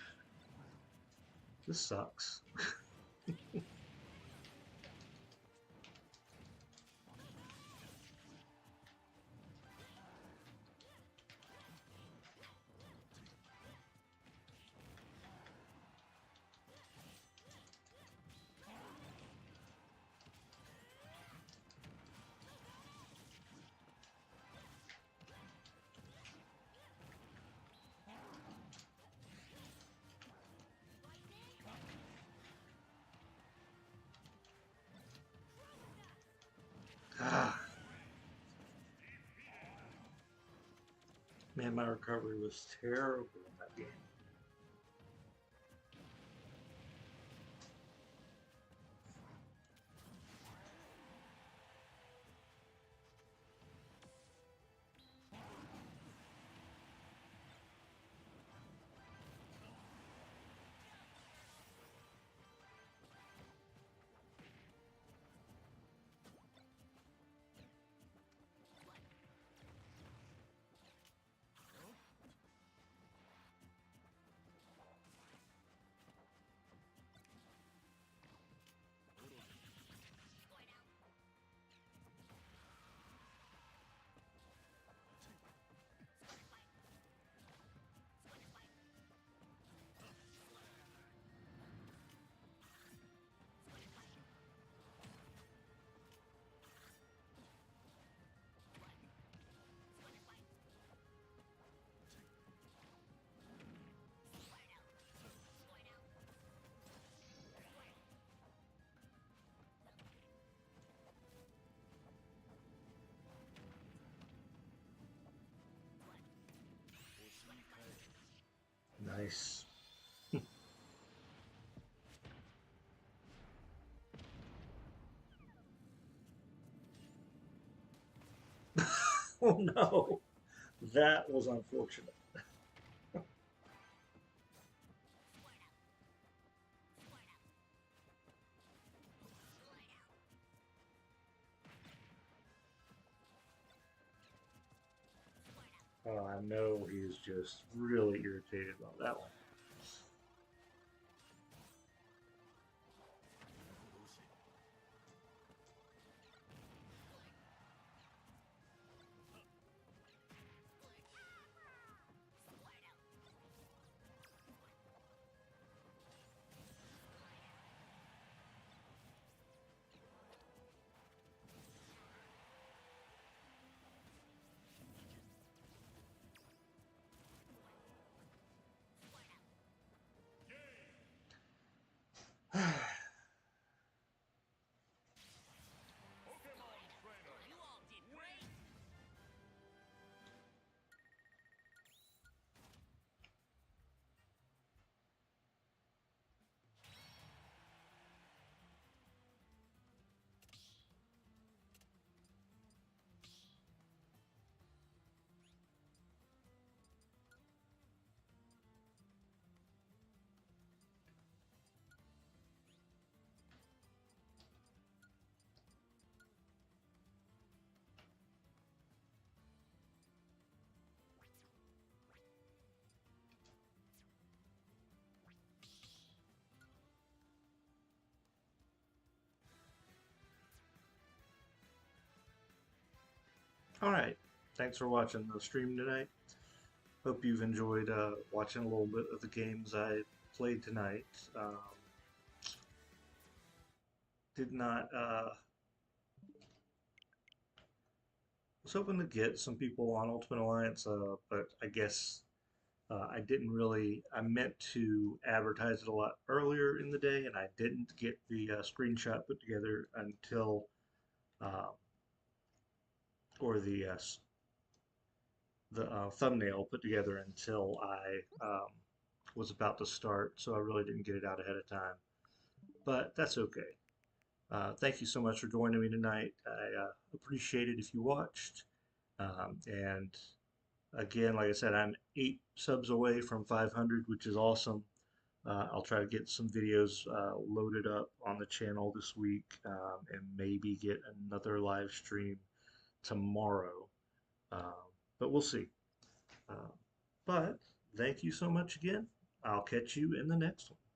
This sucks. Ah, man, my recovery was terrible in that game. Nice. Oh no, that was unfortunate. Oh, I know he's just really irritated about that one. You all did great. All right, thanks for watching the stream tonight. Hope you've enjoyed watching a little bit of the games I played tonight. Did not was hoping to get some people on Ultimate Alliance, but I guess I didn't really. I meant to advertise it a lot earlier in the day, and I didn't get the screenshot put together until, uh, or the thumbnail put together until I was about to start. So I really didn't get it out ahead of time. But that's okay. Thank you so much for joining me tonight. I appreciate it if you watched, and Again, like I said, I'm 8 subs away from 500, which is awesome. I'll try to get some videos loaded up on the channel this week and maybe get another live stream tomorrow. Um, but we'll see. Uh, but thank you so much again. I'll catch you in the next one.